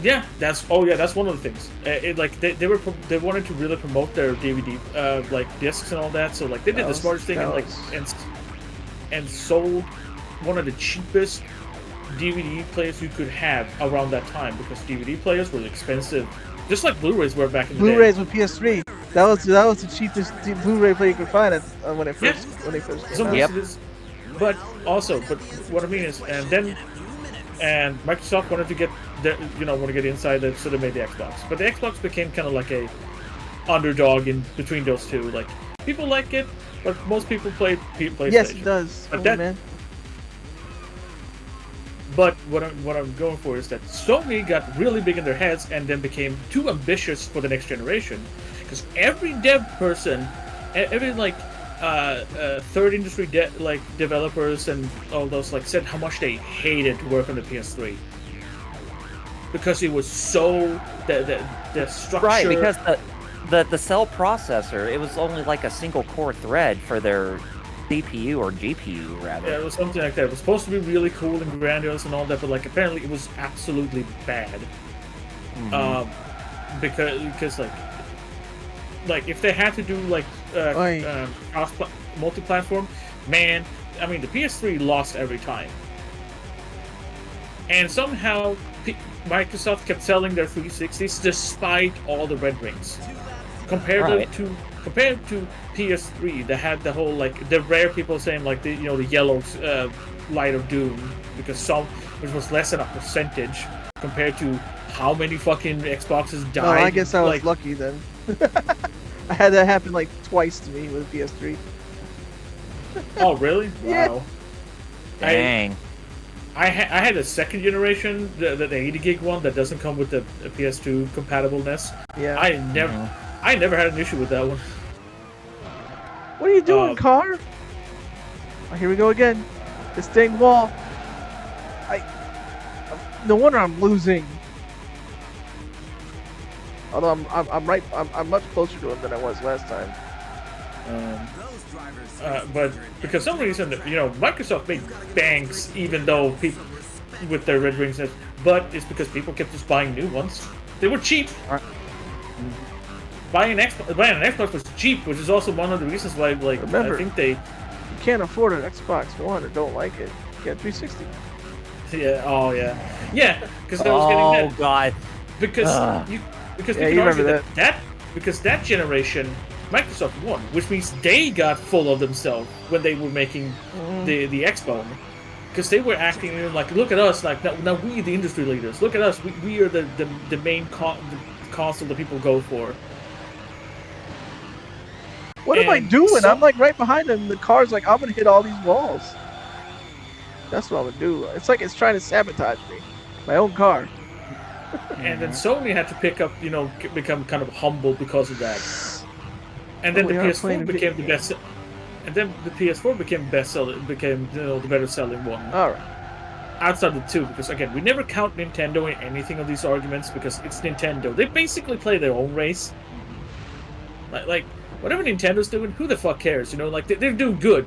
Yeah, that's one of the things. They wanted to really promote their DVD like discs and all that. So like they did the smartest thing and sold one of the cheapest DVD players you could have around that time because DVD players were expensive, just like Blu-rays were back in the day. Blu-rays with PS3. That was the cheapest Blu-ray player you could find when they first came out. Yep. But what I mean is, and Microsoft wanted to get inside it, so they made the Xbox. But the Xbox became kind of like a underdog in between those two. Like people like it, but most people play PlayStation. Yes, it does. But But what I'm going for is that Sony got really big in their heads and then became too ambitious for the next generation, because every dev person, every third industry developers and all those said how much they hated to work on the PS3 because it was so the structure. Right, because the cell processor, it was only like a single core thread for their CPU or GPU rather. Yeah, it was something like that. It was supposed to be really cool and grandiose and all that, but apparently it was absolutely bad. Because if they had to do multi-platform, man, I mean the PS3 lost every time, and somehow Microsoft kept selling their 360s despite all the red rings. Compared to PS3, that had the whole the rare people saying the yellow light of doom which was less than a percentage compared to how many fucking Xboxes died. Well, I guess I was lucky then. I had that happen twice to me with PS3. Oh really? Yeah. Wow. Dang. I had a second generation, the 80 gig one that doesn't come with the PS2 compatibleness. Yeah. I never had an issue with that one. What are you doing, car? Oh, here we go again. This dang wall. No wonder I'm losing. Although I'm much closer to him than I was last time. But because some reason, Microsoft made banks even though people with their red rings, but it's because people kept just buying new ones. They were cheap. buying an Xbox was cheap, which is also one of the reasons why, like, Remember, I think they. You can't afford an Xbox One or don't like it. Get 360. Yeah. Oh yeah. Yeah. Because I was getting that. God. Because you Yeah, can you argue remember because that generation Microsoft won, which means they got full of themselves when they were making the Xbox. Because they were acting like, look at us, like now we the industry leaders. Look at us, we are the main console that people go for. What am I And doing? I'm like right behind him. The car's like, I'm gonna hit all these walls. That's what I'm gonna do. It's like it's trying to sabotage me. My own car. And then Sony had to pick up, become kind of humble because of that. And then the PS4 became the best. And then the PS4 became the better selling one. All right. Outside the two, because again, we never count Nintendo in anything of these arguments because it's Nintendo. They basically play their own race. Like whatever Nintendo's doing, who the fuck cares? Like they're doing good,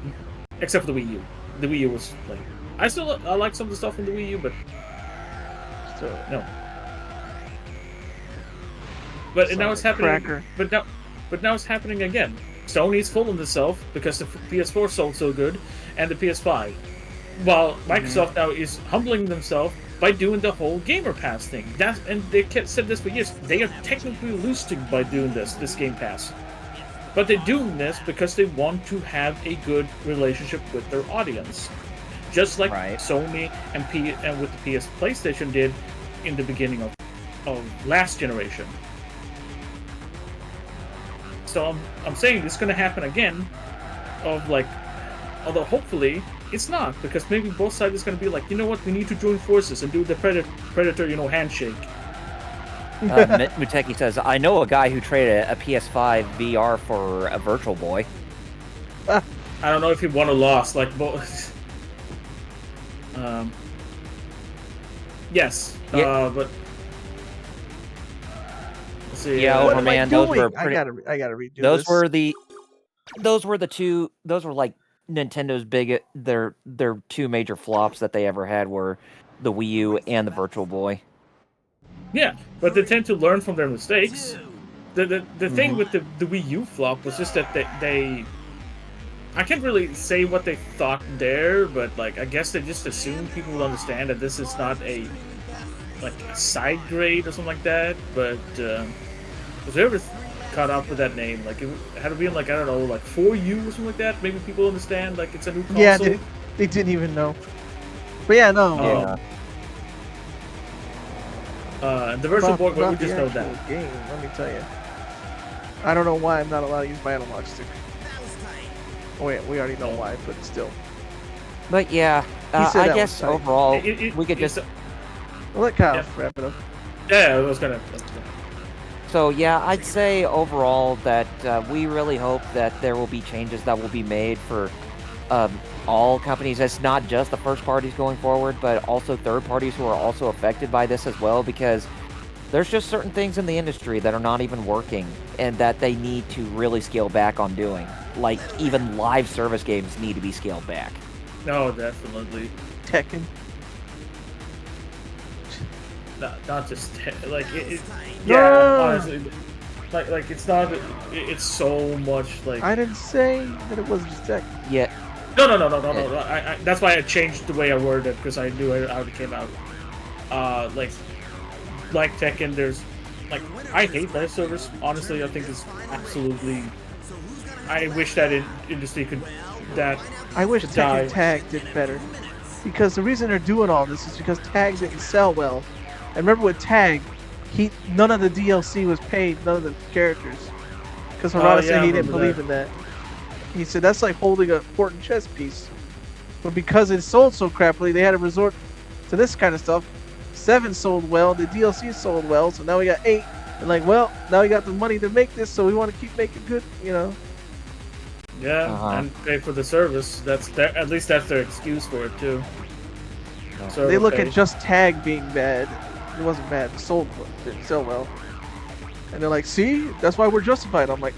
except for the Wii U. The Wii U was like, I like some of the stuff in the Wii U, but no. But now it's happening. Cracker. But now it's happening again. Sony's full of itself because the PS4 sold so good, and the PS5. While Microsoft now is humbling themselves by doing the whole Gamer Pass thing. And they said this for years. They are technically losing by doing this Game Pass. But they're doing this because they want to have a good relationship with their audience. Just like Sony and with the PlayStation did in the beginning of last generation. So I'm saying this is going to happen again, although hopefully it's not, because maybe both sides is going to be like, you know what, we need to join forces and do the Predator, handshake. Muteki says, I know a guy who traded a PS5 VR for a Virtual Boy. I don't know if he won or lost, like both. Yes, but. See, yeah, Overman, those were pretty. I gotta redo those this. Those were the two. Those were like Nintendo's their two major flops that they ever had were the Wii U and the Virtual Boy. Yeah, but they tend to learn from their mistakes. The thing with the Wii U flop was just that they I can't really say what they thought there, but like I guess they just assumed people would understand that this is not a side grade or something like that. But was there ever caught up with that name? Like it had to be in I don't know, 4U or something like that. Maybe people understand it's a new console. Yeah, they didn't even know. But yeah, no. The Virtual Boy, we just know that. Game, let me tell you. I don't know why I'm not allowed to use my analog stick. Oh wait, we already know why, but still. But yeah, I guess overall we could just. We'll let Kyle wrap it up. Yeah, I was gonna. So yeah, I'd say overall that we really hope that there will be changes that will be made for all companies. It's not just the first parties going forward, but also third parties who are also affected by this as well, because there's just certain things in the industry that are not even working and that they need to really scale back on doing. Like even live service games need to be scaled back. No, definitely. Tekken. Not just No! honestly, it's not. It's so much I didn't say that it wasn't just Tekken. Yeah. No. I that's why I changed the way I worded it, because I knew how it came out. Like Tekken, there's I hate live service. Honestly, I think it's absolutely. I wish that industry could. I wish Tekken Tag did better, because the reason they're doing all this is because Tag didn't sell well. And remember with Tag, none of the DLC was paid, none of the characters, because Harada said he didn't believe in that. He said that's like holding an important chess piece. But because it sold so crappily, they had to resort to this kind of stuff. 7 sold well, the DLC sold well, so now we got 8. And now we got the money to make this, so we want to keep making good, Yeah, and pay for the service. At least that's their excuse for it too. They look at just Tag being bad. It wasn't bad. It didn't sell well. And they're like, see, that's why we're justified. I'm like,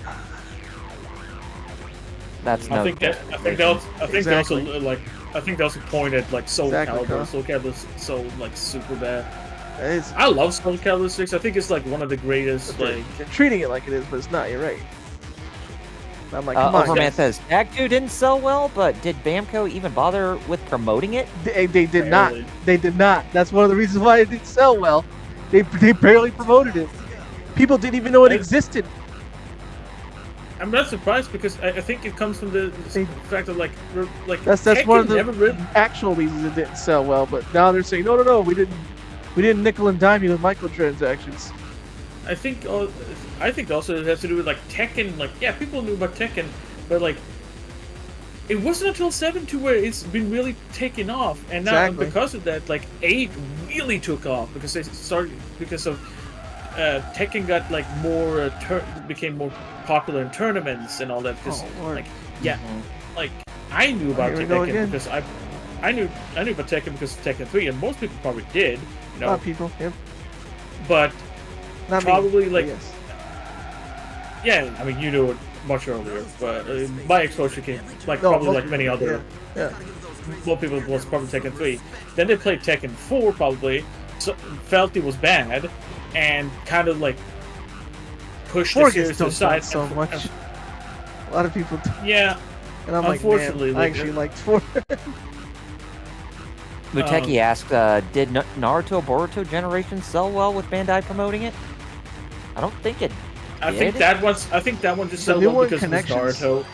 that's no. I think they also pointed Soul Calibur. Soul Calibur sold super bad. I love Soul Calibur 6. I think it's like one of the greatest. Like they're treating it like it is, but it's not. You're right. I'm like, come on. Overman guys. says Tag 2 didn't sell well, but did Bamco even bother with promoting it? They did not. They did not. That's one of the reasons why it didn't sell well. They barely promoted it. People didn't even know it existed. I'm not surprised because I think it comes from the fact that like that's Tekken one of the never really... actual reasons it didn't sell well. But now they're saying no, we didn't nickel and dime you with microtransactions. I think also it has to do with like Tekken. Like yeah, people knew about Tekken, but like it wasn't until 7 to where it's been really taken off, and now because of that, like 8 really took off because they started because of Tekken got like more became more popular in tournaments and all that. Because like like I knew about Tekken because I knew about Tekken because of Tekken 3, and most people probably did. You know, a lot of people, yeah. But not probably me, like yes. Yeah, I mean you knew it much earlier, but my exposure came like probably like many other. Yeah. More people was probably Tekken 3. Then they played Tekken 4 probably, so felt it was bad, and kind of like pushed the series to the side so much. A lot of people. Yeah. And I'm unfortunately, like, man, I actually liked 4. Muteki asked, did Naruto Boruto Generation sell well with Bandai promoting it? I don't think it I think that one just sold well because it was Naruto.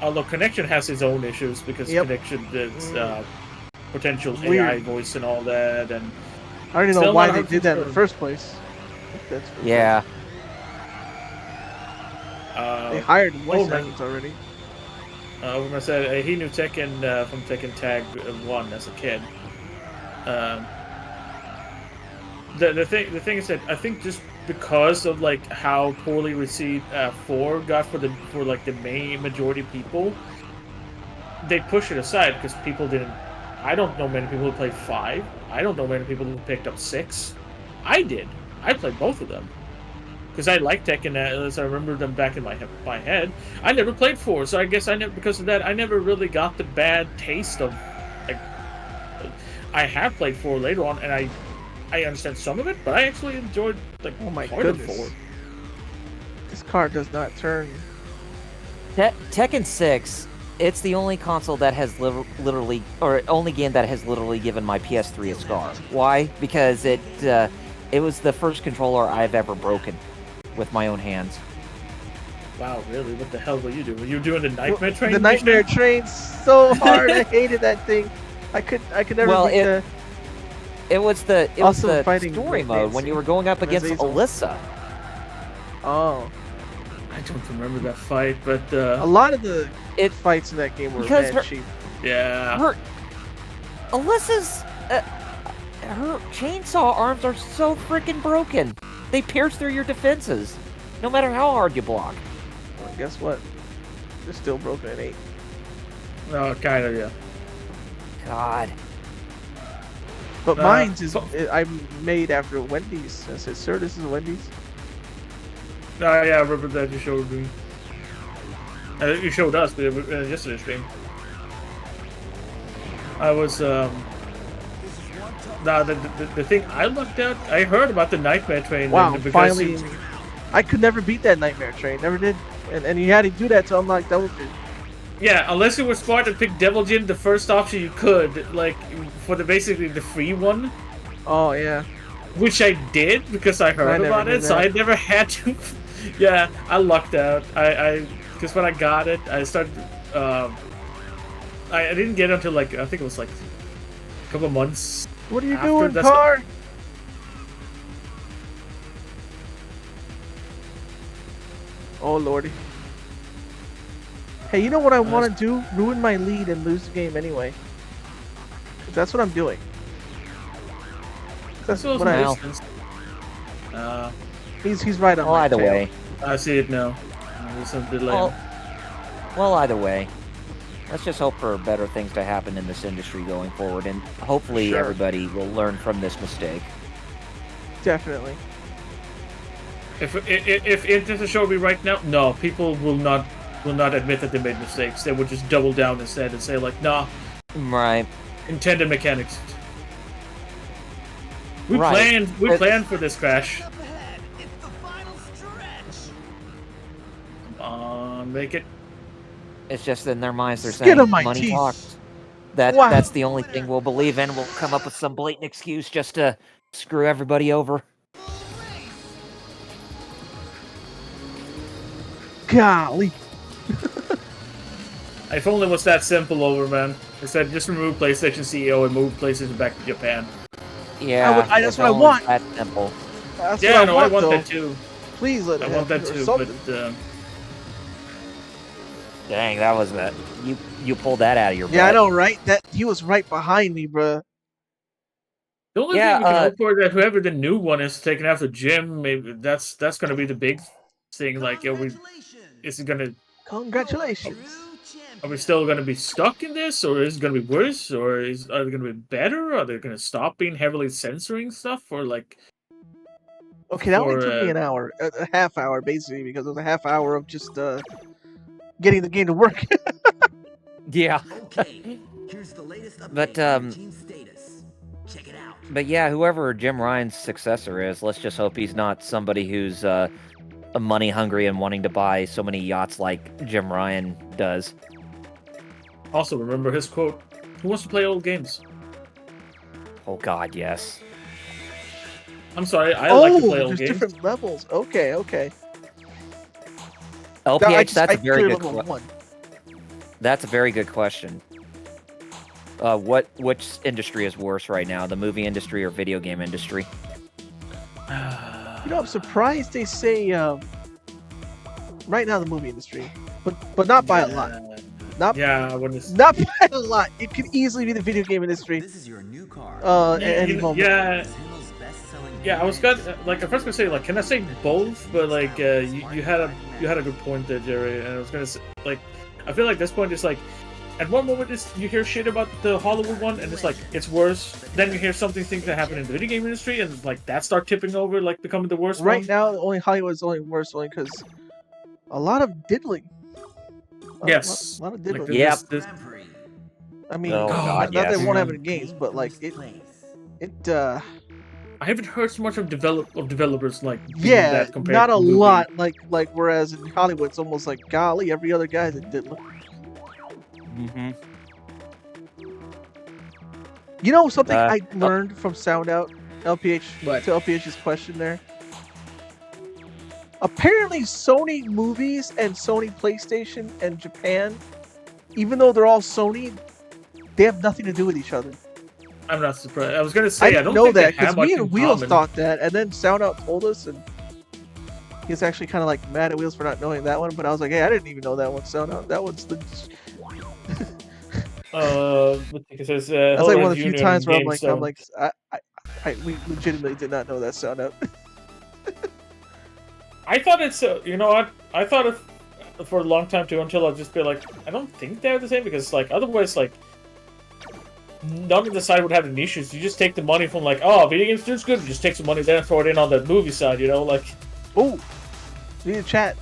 Although Connection has its own issues because Connection is potential AI voice and all that, and I don't even know why they did that in the first place. Yeah. They hired voice actors already. Overman said he knew Tekken from Tekken Tag 1 as a kid. The thing is that I think just because of like how poorly received 4 got for the main majority of people, they pushed it aside because people didn't. I don't know many people who played 5. I don't know many people who picked up 6. I did. I played both of them because I like Tekken as I remember them back in my head. I never played 4, so I guess because of that I never really got the bad taste of. Like, I have played 4 later on, and I understand some of it, but I actually enjoyed like part of 4. This car does not turn. Tekken 6. It's the only console that has literally, or only game that has literally given my PS3 a scar. Why? Because it was the first controller I've ever broken with my own hands. Wow, really? What the hell were you doing? Were you doing the Nightmare Train? The Nightmare Train so hard. I hated that thing. I could never beat the... It was the story mode when you were going up against Alyssa. Oh. I don't remember that fight, but a lot of the fights in that game were mad cheap. Yeah. Alyssa's her chainsaw arms are so freaking broken. They pierce through your defenses, no matter how hard you block. Well, guess what? They're still broken at 8. Oh, kind of, yeah. God. But mine's is I'm made after Wendy's. I said, sir, this is Wendy's. Oh yeah, I remember that you showed me. You showed us yesterday's stream. I was the thing I looked at. I heard about the Nightmare Train. Wow, finally! I could never beat that Nightmare Train. Never did. And you had to do that to unlock Devil Jin. Yeah, unless you were smart and pick Devil Jin, the first option you could, like for basically the free one. Oh yeah. Which I did because I heard about it, so I never had to. Yeah, I lucked out. Because when I got it, I started. I didn't get it until like I think it was like a couple months. What are you doing, car? Oh lordy. Hey, you know what I want to do? Ruin my lead and lose the game anyway. That's what I'm doing. That's what I. He's right on. Well, either way. I see it now. There's some delay. Well, either way. Let's just hope for better things to happen in this industry going forward, and hopefully everybody will learn from this mistake. Definitely. If internet showed me right now, no, people will not admit that they made mistakes. They would just double down instead and say like, nah. Right. Intended mechanics. We Right. planned for this crash. Come on, make it. It's just in their minds they're Skin of saying my money teeth. talks. Wow. That's the only thing we'll believe in. We'll come up with some blatant excuse just to screw everybody over. Golly. If only it was that simple over, man. They said just remove PlayStation CEO and move PlayStation back to Japan. Yeah, that's if what I only want. that simple. That's Yeah, what no, I want, though. that too. Please let it I want happen that or too, something. but Dang, that was that. You pulled that out of your butt. Yeah, I know, right? That he was right behind me, bruh. the only thing we can hope for is that whoever the new one is taking after Jim, maybe that's going to be the big thing. Like, is it going to? Congratulations. Are we still going to be stuck in this, or is it going to be worse, or are they going to be better? Are they going to stop being heavily censoring stuff, or like? Okay, that only took me an hour, a half hour basically, because it was a half hour of just getting the game to work. Yeah. Okay, here's the latest update But, on team status. Check it out. But yeah, whoever Jim Ryan's successor is, let's just hope he's not somebody who's money hungry and wanting to buy so many yachts like Jim Ryan does. Also, remember his quote: "Who wants to play old games?" Oh God, yes. I'm sorry, I like to play old there's games. different levels. Okay. LPH, that's a very good level one. That's a very good question. Which industry is worse right now, the movie industry or video game industry? You know, I'm surprised they say right now the movie industry, but not by a lot. Not by a lot. It could easily be the video game industry. This is your new car. At any moment. Yeah, I was like I first gonna say like, can I say both? But like you had a good point there, Jerry. And I was gonna say like, I feel like this point is like, at one moment you hear shit about the Hollywood one, and it's like it's worse. Then you hear things that happen in the video game industry, and like that start tipping over, like becoming the worst. Right now, only Hollywood's only worse, only because a lot of diddling. Yes. A lot of diddling. Like Yep. I mean, God, not that yes. it won't happen in games, but like it. I haven't heard so much of developers like yeah, that compared not to a movie. lot. Like whereas in Hollywood, it's almost like golly, every other guy's a diddler. Mm-hmm. You know something I learned from Sound Out, LPH, to LPH's question there? Apparently Sony movies and Sony PlayStation and Japan, even though they're all Sony, they have nothing to do with each other. I'm not surprised. I was gonna say I don't know think that because me and Wheels thought that, and then Sound Out told us, and he's actually kind of like mad at Wheels for not knowing that one. But I was like, hey, I didn't even know that one. Sound Out, that one's the. Because that's like one of the few times where we legitimately did not know that Sound Out. I thought it's you know what? I thought it for a long time too, until I'd just be like, I don't think they're the same, because like otherwise like none of the side would have any issues. You just take the money from like, oh, video games is good. You just take some money there and throw it in on the movie side, you know, like. Oh, we need to chat.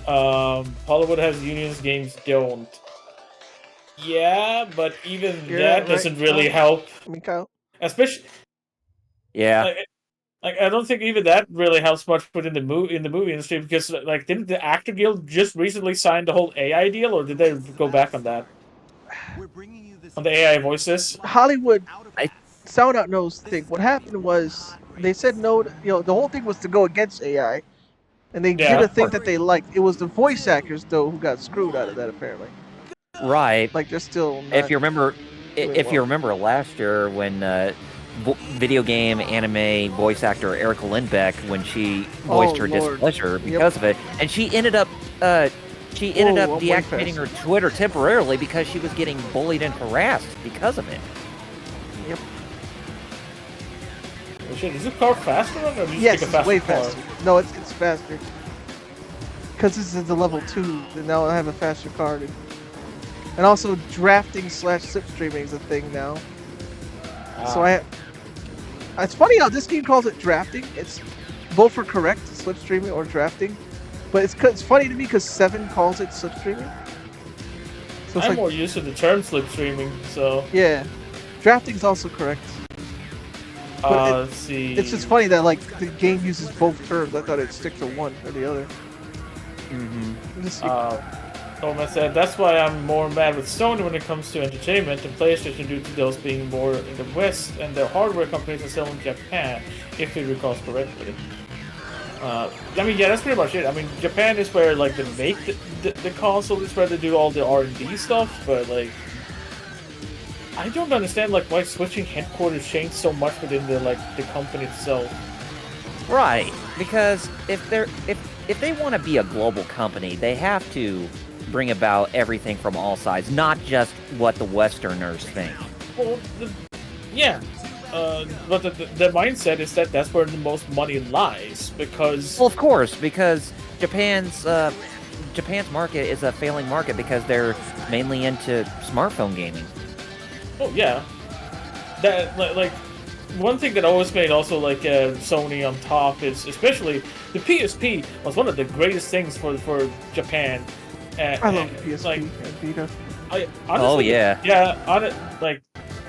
Hollywood has unions, games don't. Yeah, but even that doesn't really help. I mean, Kyle. Especially. Yeah. Like I don't think even that really helps much within the movie industry, because like didn't the Actor Guild just recently sign the whole AI deal, or did they go back on that? On the AI voices? Hollywood Sound Out knows thing. What happened was they said no. The whole thing was to go against AI, and they did a thing that they liked. It was the voice actors though who got screwed out of that apparently. Right. Like they're still. If you remember last year when video game anime voice actor Erica Lindbeck, when she voiced her displeasure because of it, and she ended up deactivating her Twitter temporarily because she was getting bullied and harassed because of it. Yep. Oh, shit, is this car faster or do you yes, take a faster way car? faster. No, it's faster. Because this is the level 2, and now I have a faster car. And also drafting / slipstreaming is a thing now. So it's funny how this game calls it drafting. It's both for correct slipstreaming or drafting, but it's funny to me because 7 calls it slipstreaming. So I'm more used to the term slipstreaming, so yeah, drafting is also correct. Let's see. It's just funny that like the game uses both terms. I thought it'd stick to one or the other. Toma said, that's why I'm more mad with Sony when it comes to entertainment and PlayStation due to those being more in the West and the hardware companies are still in Japan, if he recalls correctly. I mean, yeah, that's pretty much it. I mean, Japan is where like they make the console, is where they do all the R&D stuff, but like, I don't understand like why switching headquarters changed so much within the company itself. Right, because if they want to be a global company, they have to bring about everything from all sides, not just what the Westerners think. Well, yeah. But the mindset is that that's where the most money lies, because... Well, of course, because Japan's market is a failing market because they're mainly into smartphone gaming. Oh, yeah. That, like, one thing that always made also, like, Sony on top is, especially, the PSP was one of the greatest things for Japan. I love PSP like, and Vita. Honestly, oh, yeah.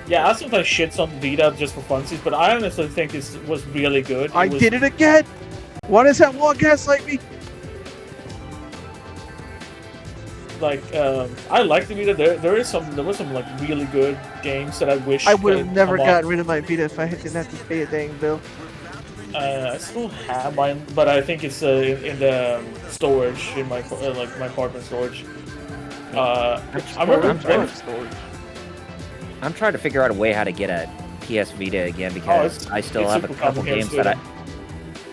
Yeah, I sometimes shits on Vita just for funsies, but I honestly think this was really good. I did it again! Why does that wall gaslight me? Like, I like the Vita. There were some like really good games that I wish I would have never come gotten rid of my Vita if I didn't have to pay a dang bill. I still have mine, but I think it's in the storage in my like my apartment storage. I'm trying to figure out a way how to get a PS Vita again because I still have a couple games that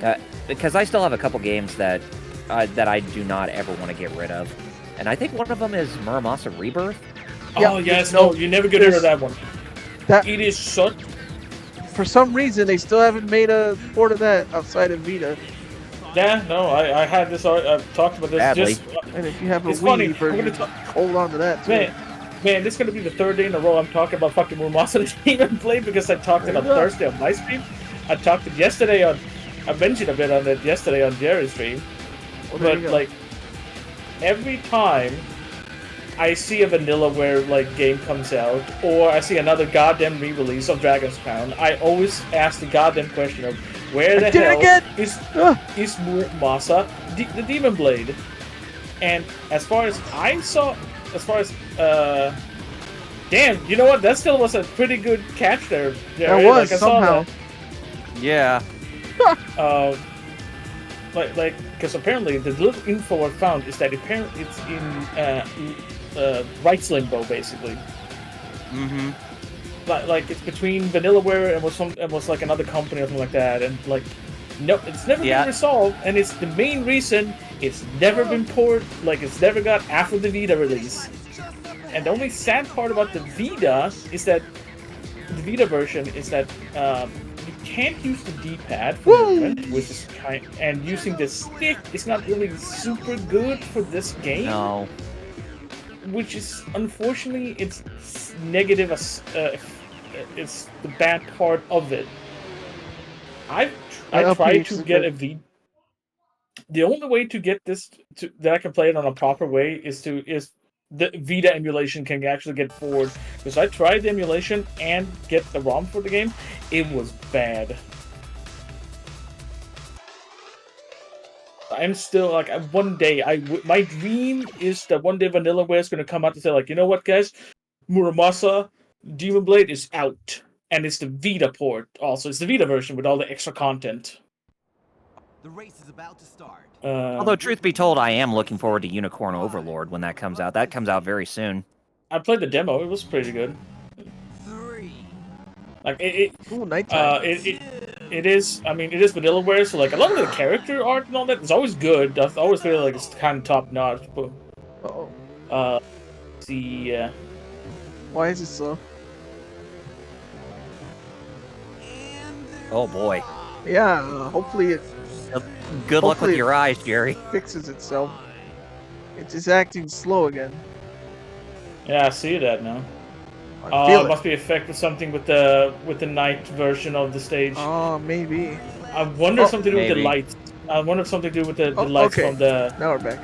I still have a couple games that I do not ever want to get rid of, and I think one of them is Muramasa Rebirth. Oh yes, no, you never get rid of that one. It is such. For some reason, they still haven't made a port of that outside of Vita. Yeah, no, I had this. I've talked about this. Badly. And if you have a It's Wii funny, version, hold on to that too. Man, this is gonna be the third day in a row I'm talking about fucking Muramasa Demon Blade because I talked it on Thursday on my stream. I talked it yesterday on. I mentioned a bit on it yesterday on Jerry's stream. But like, every time I see a Vanillaware like game comes out, or I see another goddamn re-release of Dragon's Crown, I always ask the goddamn question of where the hell is Muramasa the Demon Blade? And as far as I saw, damn, you know what? That still was a pretty good catch there. That was somehow. Yeah. Because apparently the little info I found is that apparently it's in rights limbo, basically. Mm-hmm. Like it's between Vanillaware and was like another company or something like that, and like no, it's never been resolved, and it's the main reason it's never been ported. Like it's never got after the Vita release. And the only sad part about the Vita is that the Vita version is that you can't use the D-pad for movement, which is and using the stick is not really super good for this game. No. Which is unfortunately it's negative. It's the bad part of it. I tried to get a Vita. The only way to get this that I can play it on a proper way is the Vita emulation can actually get forward. Because I tried the emulation and get the ROM for the game, it was bad. I'm still like one day. My dream is that one day Vanillaware is going to come out and say like, you know what, guys, Muramasa Demon Blade is out, and it's the Vita port. Also, it's the Vita version with all the extra content. The race is about to start. Although, truth be told, I am looking forward to Unicorn Overlord when that comes out. That comes out very soon. I played the demo. It was pretty good. Like nighttime. It is. I mean, it is Vanillaware, so like a lot of the character art and all that is always good. I always feel like it's kind of top notch. But see. Why is it so? Oh boy. Yeah. Hopefully it. Good luck with your eyes, Jerry. Fixes itself. It's just acting slow again. Yeah, I see that now. It must be affected something with the night version of the stage. Oh, maybe. I wonder if something to do with the lights. I wonder if something to do with the lights from the. Now we're back.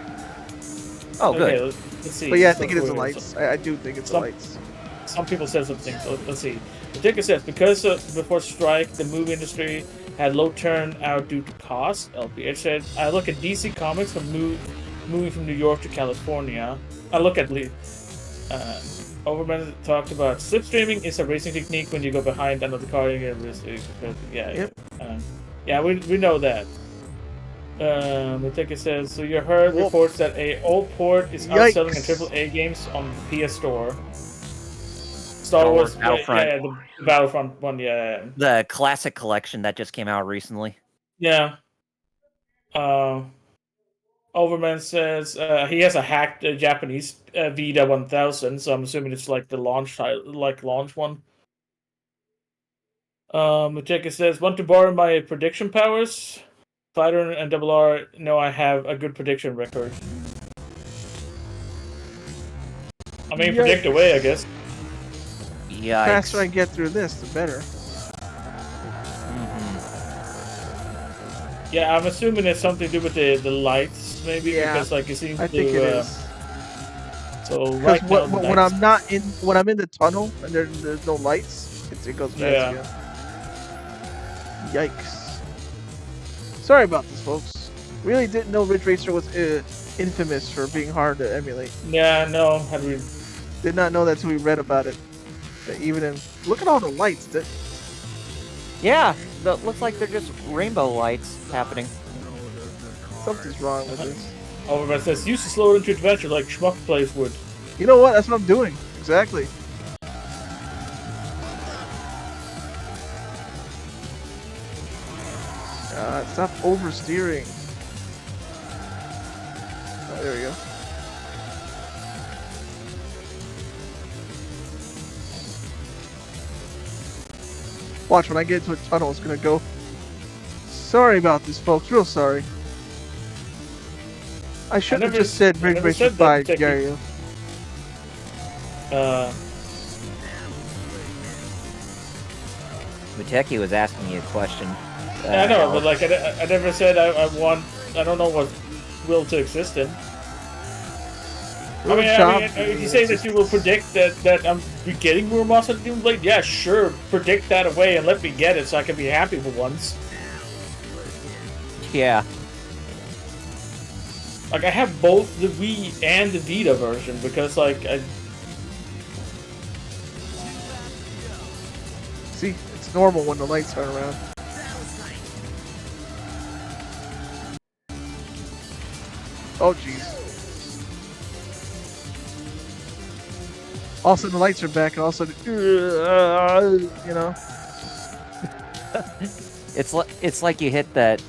Oh, good. Okay, let's see. But yeah, I think it is the lights. I do think it's the lights. some people said something. So let's see. The ticket says because before strike, the movie industry had low turnout due to cost. LPH said, I look at DC Comics from moving from New York to California. I look at Overman talked about slipstreaming is a racing technique when you go behind another car. You get yeah, Yep. yeah, we know that. The ticket says, so you heard Whoa. reports that a old port is Yikes. outselling a AAA games on the PS Store. Star Wars Battlefront. Yeah, the Battlefront one, yeah. The classic collection that just came out recently. Yeah. Overman says he has a hacked Japanese Vita 1000, so I'm assuming it's like the launch title, like launch one. Macheka says, want to borrow my prediction powers? Fighter and Double R know I have a good prediction record. I mean, predict away, I guess. Yikes. The faster I get through this, the better. Yeah, I'm assuming it's something to do with the lights, maybe, Yeah, because like it seems I think it is. So Because right now, when I'm not in, when I'm in the tunnel and there's no lights, it goes fast again. Yikes! Sorry about this, folks. Really didn't know Ridge Racer was infamous for being hard to emulate. Yeah, no, Did not know that until we read about it. That even in, look at all the lights. Yeah, looks like they're just rainbow lights happening. Something's wrong with this. Overman says, use to slow into adventure like Schmuck plays would. You know what? That's what I'm doing. Exactly. Stop oversteering. Oh, there we go. Watch, when I get into a tunnel, it's gonna go. Sorry about this, folks. Real sorry. I should have just said Ridge Racer 5, Gario. Muteki was asking you a question. Yeah, I know, but like I never said I want. I don't know what will to exist in. I mean, if you say that you will predict that I'm getting Muramasa Demon Blade, yeah, sure, predict that away and let me get it so I can be happy for once. Yeah. Like I have both the Wii and the Vita version because like See, it's normal when the lights aren't around. Oh jeez. All of a sudden the lights are back, and all of a sudden, you know. It's like you hit that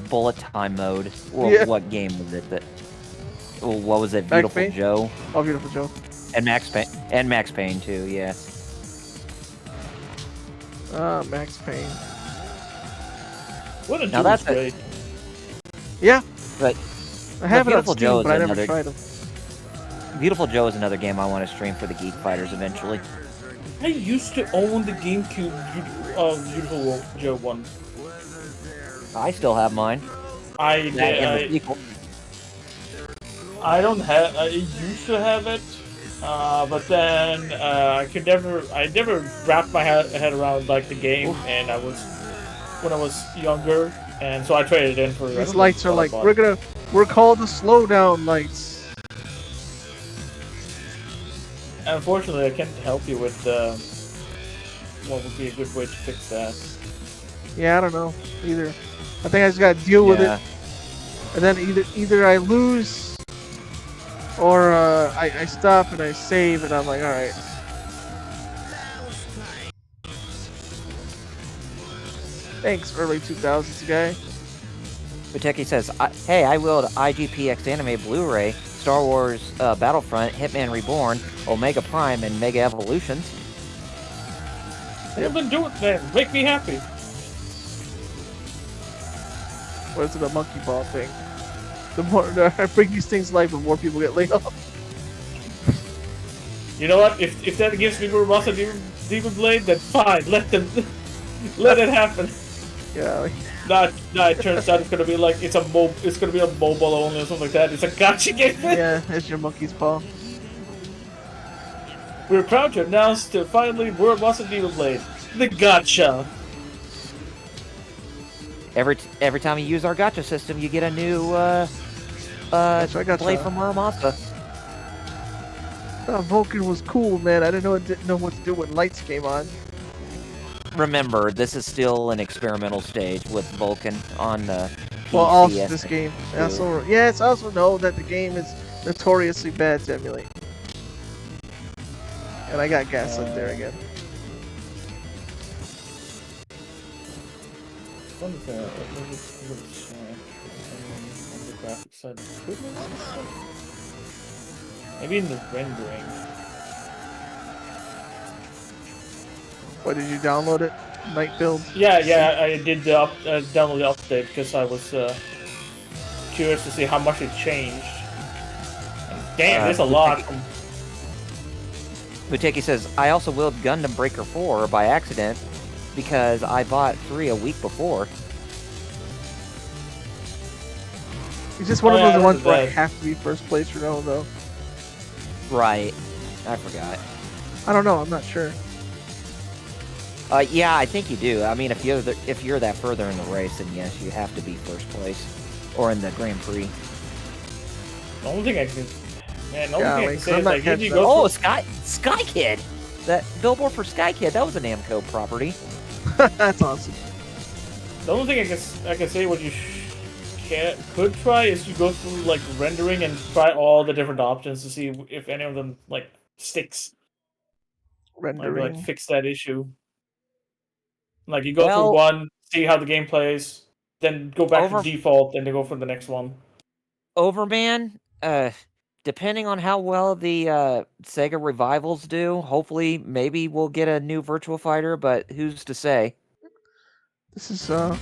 bullet time mode. Well, Yeah. What game was it? What was it? Beautiful Joe. Oh, Beautiful Joe. And Max Payne too. Yeah. Max Payne. what a Now that's great. Yeah, But I have it on Beautiful Steam, Joe is but I never another- tried them. Beautiful Joe is another game I want to stream for the Geek Fighters eventually. I used to own the GameCube Beautiful Joe one. I still have mine. I That and the did. sequel. I don't have. I used to have it, but then I never wrapped my head around like the game, and when I was younger, and so I traded it in for. These lights are like, we're called the slowdown lights. Unfortunately, I can't help you with what would be a good way to fix that. Yeah, I don't know either. I think I just gotta deal with it, and then either I lose, or I stop and I save, and I'm like, all right. Thanks, early 2000s guy. Muteki says, "Hey, I willed IGPX Anime Blu-ray, Star Wars Battlefront, Hitman Reborn, Omega Prime, and Mega Evolutions." I've been doing that. Make me happy. What is it, a monkey ball thing? The more I bring these things to life, the more people get laid off. You know what? If that gives me Muramasa Demon Blade, then fine. Let it happen. Yeah. Not. It turns out it's gonna be like it's gonna be a mobile only or something like that. It's a gacha game. Yeah, it's your monkey's paw. We're proud to announce that finally World wasn't even played. The Gacha. Every time you use our gacha system, you get a new Gotcha. blade from Muramasa. Vulcan was cool, man. I didn't know what to do when lights came on. Remember, this is still an experimental stage with Vulcan on the PC. Well, also this game. I also know that the game is notoriously bad to emulate. And I got gaslit there again. One thing, let me check on the graphic side of equipment and stuff. Maybe in the rendering. What, did you download it? Night build? Yeah, I did download the update because I was curious to see how much it changed. And damn, there's a lot. Muteki says, I also willed Gundam Breaker 4 by accident because I bought 3 a week before. It's just one of those ones where I have to be first place or no, though. Right. I forgot. I don't know. I'm not sure. Yeah, I think you do. I mean, if you're that further in the race, then yes, you have to be first place, or in the Grand Prix. The only thing I can, man, the only thing I can say is like you go. Oh, Sky Kid, that billboard for Sky Kid, that was an Namco property. That's awesome. The only thing I can say what you could try is you go through like rendering and try all the different options to see if any of them like sticks. Rendering. Like fix that issue. Like you go through one, see how the game plays, then go back to default, and then go for the next one. Overman, depending on how well the Sega revivals do, hopefully maybe we'll get a new Virtua Fighter, but who's to say? This is like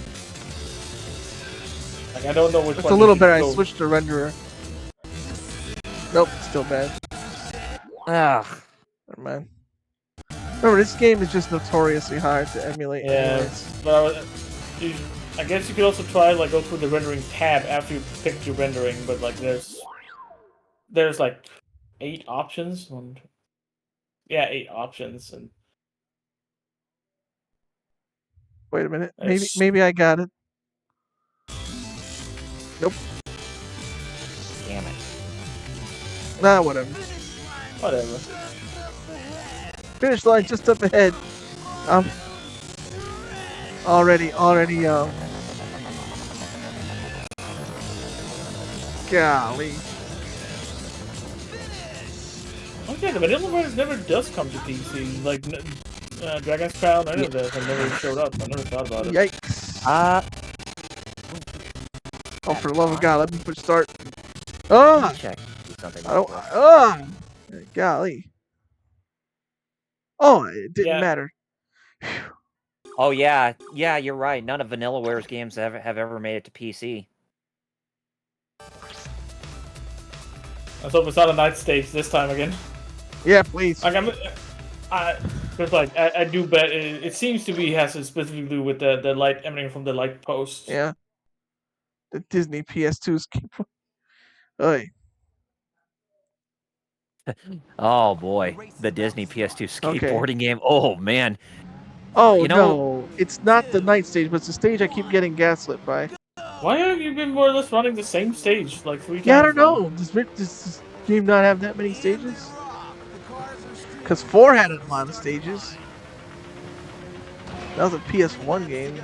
I don't know which one. It's a little better. I switched to renderer. Nope, still bad. Ugh. Never mind. Remember, this game is just notoriously hard to emulate. Yeah, anyways. but I guess you could also try like go through the rendering tab after you picked your rendering, but like there's like 8 options. 8 options, and wait a minute. Maybe I got it. Nope. Damn it. Nah, whatever. Whatever. Finish line just up ahead. Already. Golly. Okay, the vanilla version never does come to PC. Like Dragon's Crown, none of that. I never showed up. I never thought about it. Yikes. Oh, for the love of God, let me push start. Oh! Check something. Golly. Oh, it didn't matter. Oh yeah, you're right. None of VanillaWare's games have ever made it to PC. Let's hope it's not a night stage this time again. Yeah, please. Like I do bet it seems to be has to specifically do with the light emanating from the light post. Yeah. The Disney PS2's Oy. Oh boy, the Disney PS2 skateboarding game. Oh man. Oh no, it's not the night stage, but it's the stage I keep getting gaslit by. Why have you been more or less running the same stage like 3 times? Yeah, I don't know. Does this game not have that many stages? Because 4 had a lot of stages. That was a PS1 game.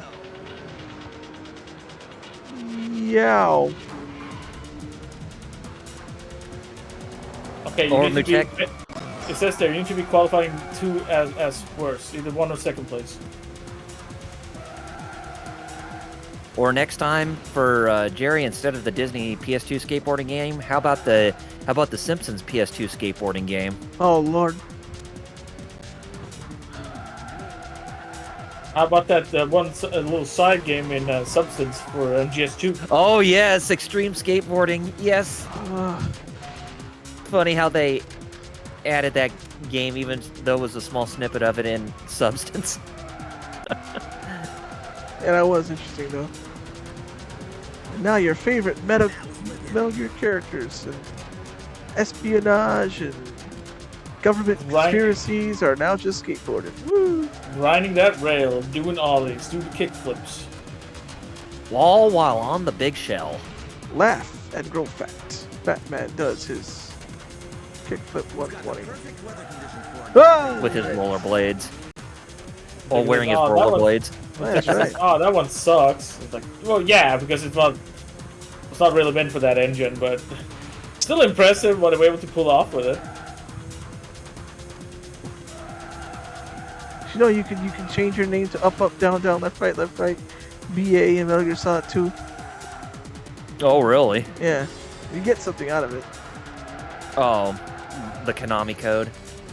Yow. Okay, you need to be, it says there you need to be qualifying 2 as worst, either 1 or 2nd place. Or next time for Jerry, instead of the Disney PS2 skateboarding game, how about the Simpsons PS2 skateboarding game? Oh Lord. How about that one little side game in Substance for GS2? Oh yes, extreme skateboarding. Yes. Funny how they added that game, even though it was a small snippet of it in Substance. Yeah, that was interesting though. And now your favorite Metal Gear characters and espionage and Government Right. conspiracies are now just skateboarding. Woo! Grinding that rail, doing ollies, doing kick flips. All while on the big shell. Laugh and grow fat. Batman does his kickflip 120. Ah! With his rollerblades. Or Because, wearing his oh, that one- rollerblades. That's right. Oh, that one sucks. It's like, well, yeah, because it's not really meant for that engine, but still impressive what they were able to pull off with it. You know, you can change your name to up, up, down, down, left, right, BA in Metal Gear Solid 2. Oh, really? Yeah, you get something out of it. Oh, the Konami code,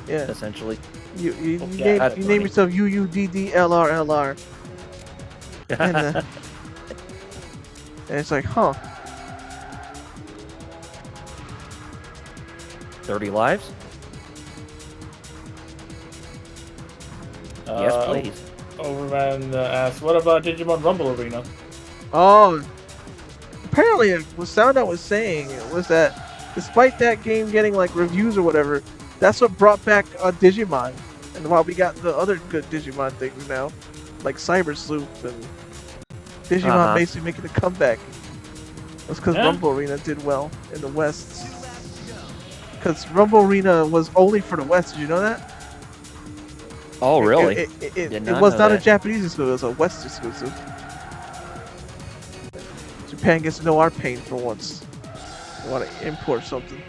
Yeah, essentially. you Yeah, name, you name yourself UUDDLRLR, and it's like, huh? 30 lives? Yes, please. Overman asks, what about Digimon Rumble Arena? Oh, apparently what Sound was saying was that despite that game getting like reviews or whatever, that's what brought back Digimon. And while we got the other good Digimon things now, like Cyber Sleuth and Digimon basically making a comeback, that's because Rumble Arena did well in the West. Because Rumble Arena was only for the West. Did you know that? Oh, really? It was not a Japanese exclusive, it was a West exclusive. Japan gets to know our pain for once. They want to import something.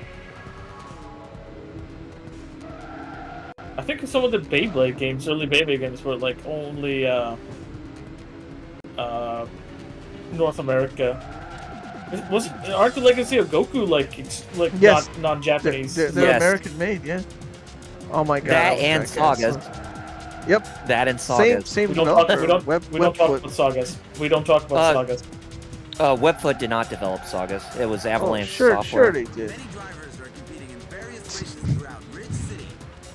I think some of the Beyblade games, early Beyblade games, were like only North America. Aren't the Legacy of Goku like Yes. not non-Japanese? They're Yes. American made, yeah. Oh my god. That and Sagas. Yep. That and Sagas. Same We don't talk developer. we don't talk about Sagas. We don't talk about Sagas. Webfoot did not develop Sagas. It was Avalanche Sure Software. they did. Many drivers are competing in various races throughout Ridge City.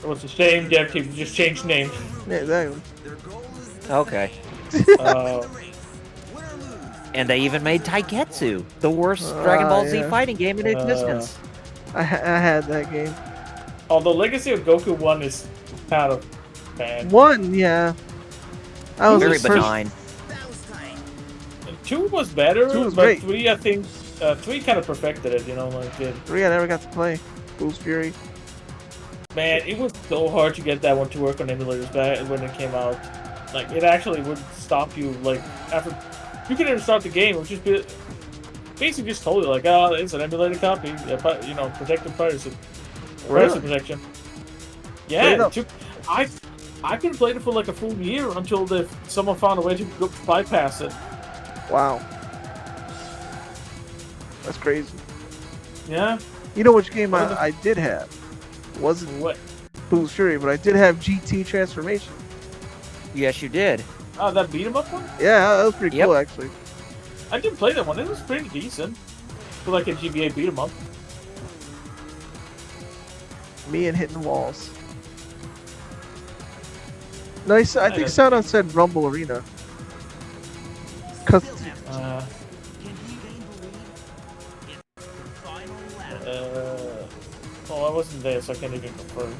It was the same dev team, just changed name. Yeah, exactly. Their goal is to Okay. Uh, the race. Win or lose. And they even made Taiketsu, the worst Dragon Ball Z yeah. fighting game in existence. I had that game. although Legacy of Goku 1 is kind of bad. One, yeah. I was Very the first- benign. That was tight. 2 was better, 2 was but great. 3, I think, 3 kind of perfected it, you know, like it. 3 I never got to play. Boost Fury. Man, it was so hard to get that one to work on emulators back when it came out. Like, it actually would stop you, like, after... You couldn't even start the game, it would just be... Basically just told you, like, oh, it's an emulated copy, you know, protected piracy. Piracy protection. Yeah, Straight it up. took... I could have played it for, like, a full year until someone found a way to bypass it. Wow. That's crazy. Yeah? You know which game What the- I did have? Wasn't What? Boost Fury, but I did have GT Transformation. Yes, you did. Oh, that beat 'em up one? Yeah, that was pretty Yep. cool actually. I didn't play that one. It was pretty decent. For like a GBA beat 'em up. Me and hitting walls. Nice. I think Yeah. Sound said Rumble Arena. Cause Oh, I wasn't there, so I can't even confirm.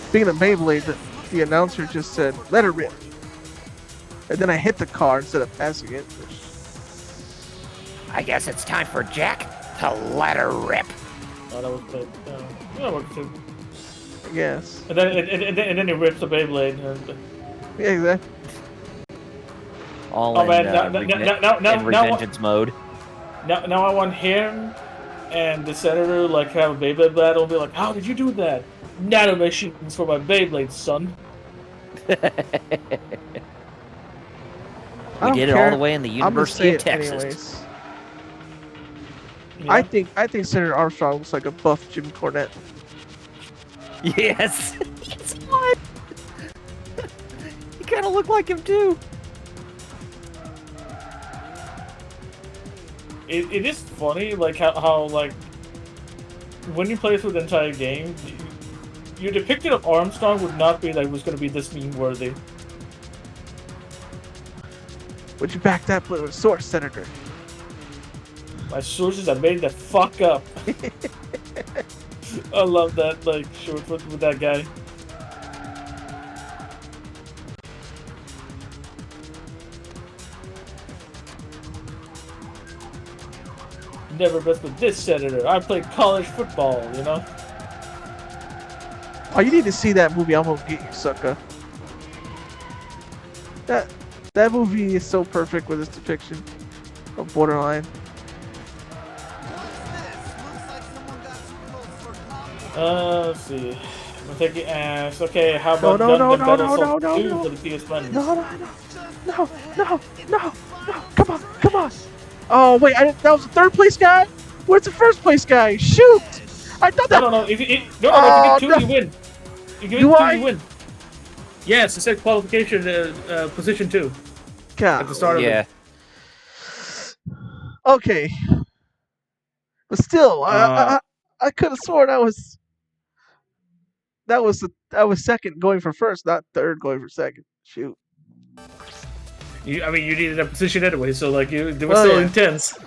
speaking of Beyblade, the announcer just said, "Let her rip," and then I hit the car instead of passing it. I guess it's time for Jack to let her rip. Oh, that was played. That worked too. I guess. And then he rips the Beyblade. Yeah, exactly. All Oh, in, man, in revengeance mode. Now I want him and the senator like have a Beyblade battle and be like, "How did you do that? Nano machines for my Beyblade, son." We don't did it all care. the way in the I'm gonna say University of it Texas. anyways. Yeah. I think Senator Armstrong looks like a buff Jim Cornette. Yes. Yes, what? You kind of look like him too. It is funny, like how like when you play through the entire game, your depiction of Armstrong would not be like was going to be this meme worthy. Would you back that source, Senator? My sources are made the fuck up. I love that, like, short with that guy. Never messed with this senator. I played college football, you know? Oh, you need to see that movie. I'm gonna get you, sucker. That movie is so perfect with its depiction of borderline. Let's see. I'm taking ass. Okay, how No, about no, no, Gundam no, Battle no, no, Assault no, 2 no. for the PS1? No, no, no, no, no, no, no. Come on, come on. Oh wait, that was the third place guy. Where's the first place guy? Shoot! I thought that. No. If you if you Oh get 2, no! you win. If you Do get 2, I? you win. Yes, it said qualification position 2 God. at the start of Yeah. it. Okay, but still, Uh, I could have sworn I was second going for first, not third going for second. Shoot. I mean, you needed a position anyway, so like they were Oh, still yeah. intense.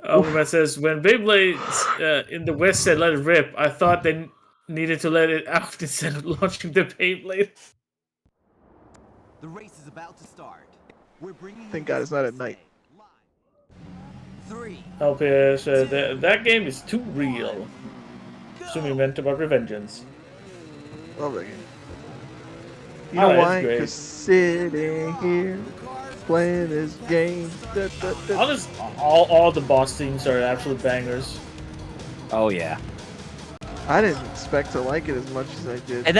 That says when Beyblades in the West said "let it rip," I thought they needed to let it out instead of launching the Beyblade. The race is about to start. We're bringing Thank you God this it's not at race night. day live. 3, LPS, that game is too real. Assuming meant about revengeance. Love that game. You Oh, know it's why? great. Because sitting here playing this game. Honest, all the boss themes are absolute bangers. Oh yeah. I didn't expect to like it as much as I did. And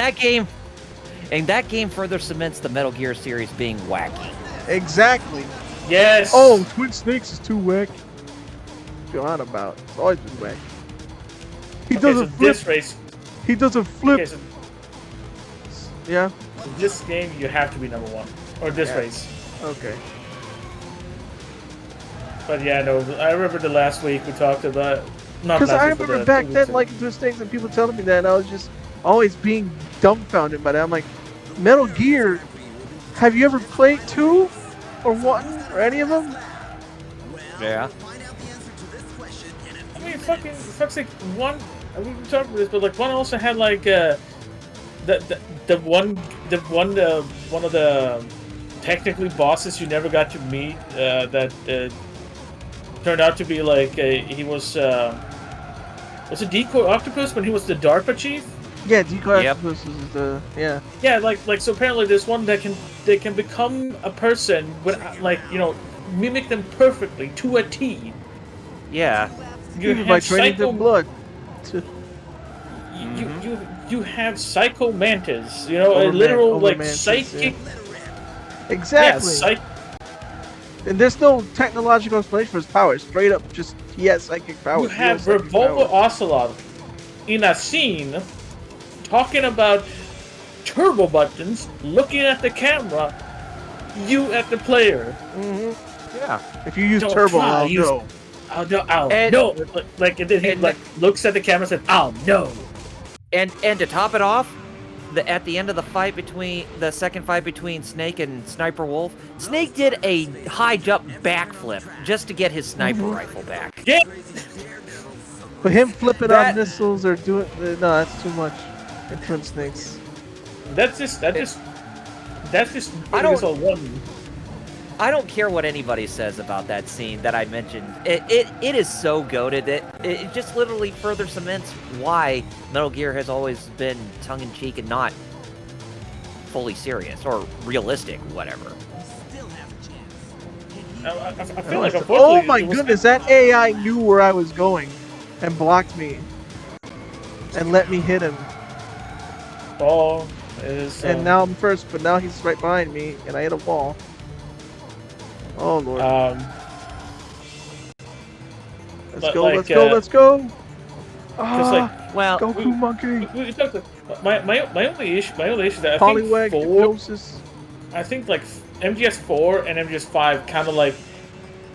that game further cements the Metal Gear series being wacky. Exactly. Yes. Oh, Twin Snakes is too wacky. What you on about? It's always been wacky. He Okay, doesn't so flip. this race. He doesn't flip. Okay, so Yeah. this game you have to be number 1, or this Yeah. race. Okay. But yeah, no, I remember the last week we talked about. Not Because last I week, but remember the back 2 weeks then ago. liking Twin Snakes and people telling me that, and I was just always being dumbfounded by that. I'm like, Metal Gear. Have you ever played 2 or 1 or any of them? Yeah. I mean, fuck's sake, 1. We were talking about this, but like 1 also had like one of the technically bosses you never got to meet that turned out to be like he was a decoy octopus when he was the DARPA chief. Yeah, Decoy Yep. Octopus is the Yeah, like so apparently there's one that can become a person with like mimic them perfectly to a T. Yeah. You even by have training psycho the blood. you have psycho mantis, a literal like Overmantis, psychic. yeah. Exactly. Yeah, And there's no technological explanation for his power. Straight up, just he has psychic powers. you He have has psychic Revolver powers. Ocelot in a scene talking about turbo buttons, looking at the camera, you at the player. Yeah. If you use Don't turbo, try, I'll use- know. Oh And- no! Like and then he and like looks at the camera and says, "Oh no!" And to top it off, at the end of the second fight between Snake and Sniper Wolf, Snake did a high jump backflip just to get his sniper rifle back. Yeah, But him flipping That- on missiles or doing no, that's too much. In Twin Snakes. that's just I don't- it's all one. I don't care what anybody says about that scene that I mentioned. It is so goated. It just literally further cements why Metal Gear has always been tongue-in-cheek and not fully serious or realistic, whatever. I feel like Oh unfortunately, my it was- goodness, that AI knew where I was going and blocked me and let me hit him. Ball is And now I'm first, but now he's right behind me and I hit a wall. Oh lord. Let's but go, like, let's go, let's go! just Ah, like Well, Goku monkey! we talked my only issue that I Poliwag, think 4, hypnosis. I think like MGS 4 and MGS 5 kind of like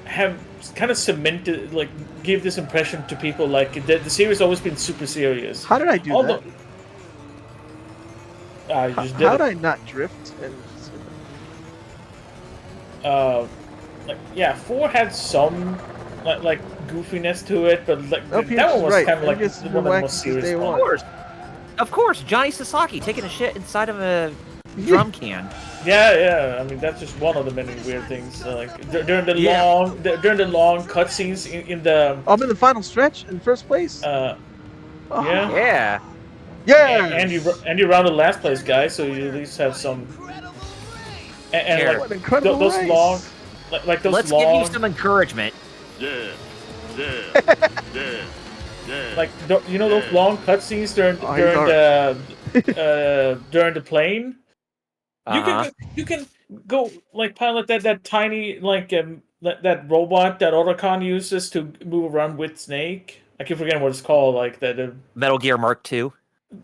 have kind of cemented, like give this impression to people like the series always been super serious. How did I do that? You just did How it. did I not drift? And yeah, 4 had some like goofiness to it, but like LPX that one is was right. kind of like MGS has one been of the wacky most since serious day Of one. ones. course. Of course, Johnny Sasaki taking a shit inside of a drum can. Yeah. I mean, that's just one of the many weird things. Like during the long cutscenes in the I'm in the final stretch in first place. uh yeah, Oh, Yeah. yes. and you rounded last place, guys, so you at least have some and Here, like What an incredible those long race. like those let's give you long some encouragement. like you know those long cutscenes Oh, he's all during the plane. Uh-huh. You can go like pilot that tiny like that robot that Otacon uses to move around with Snake. I keep forgetting what it's called. Like Metal Gear Mark II.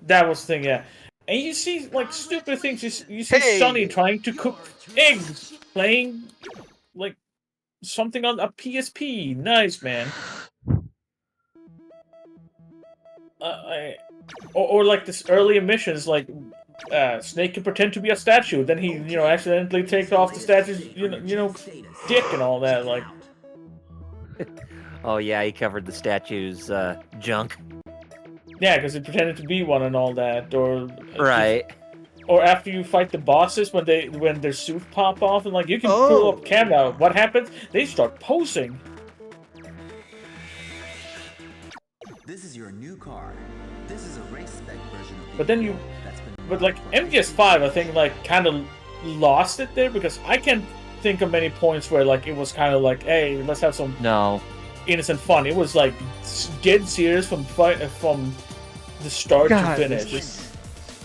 that was the thing, yeah. And you see like stupid things. You see Sonny Hey. trying to cook eggs, playing like something on a PSP. Nice, man. Or like this early emissions, like Snake can pretend to be a statue, then he accidentally takes off the statue's dick and all that. Like, Oh yeah, he covered the statue's junk. yeah, because he pretended to be one and all that. Or Right. or after you fight the bosses when their suit pop off and like you can pull Oh. up camera. What happens? They start posing. This is your new car. This is a race spec version of the But then vehicle that's been But like modified for MGS5, I think like kind of lost it there because I can't think of many points where like it was kind of like, hey, let's have some No. innocent fun. It was like dead serious from the start God, to finish. this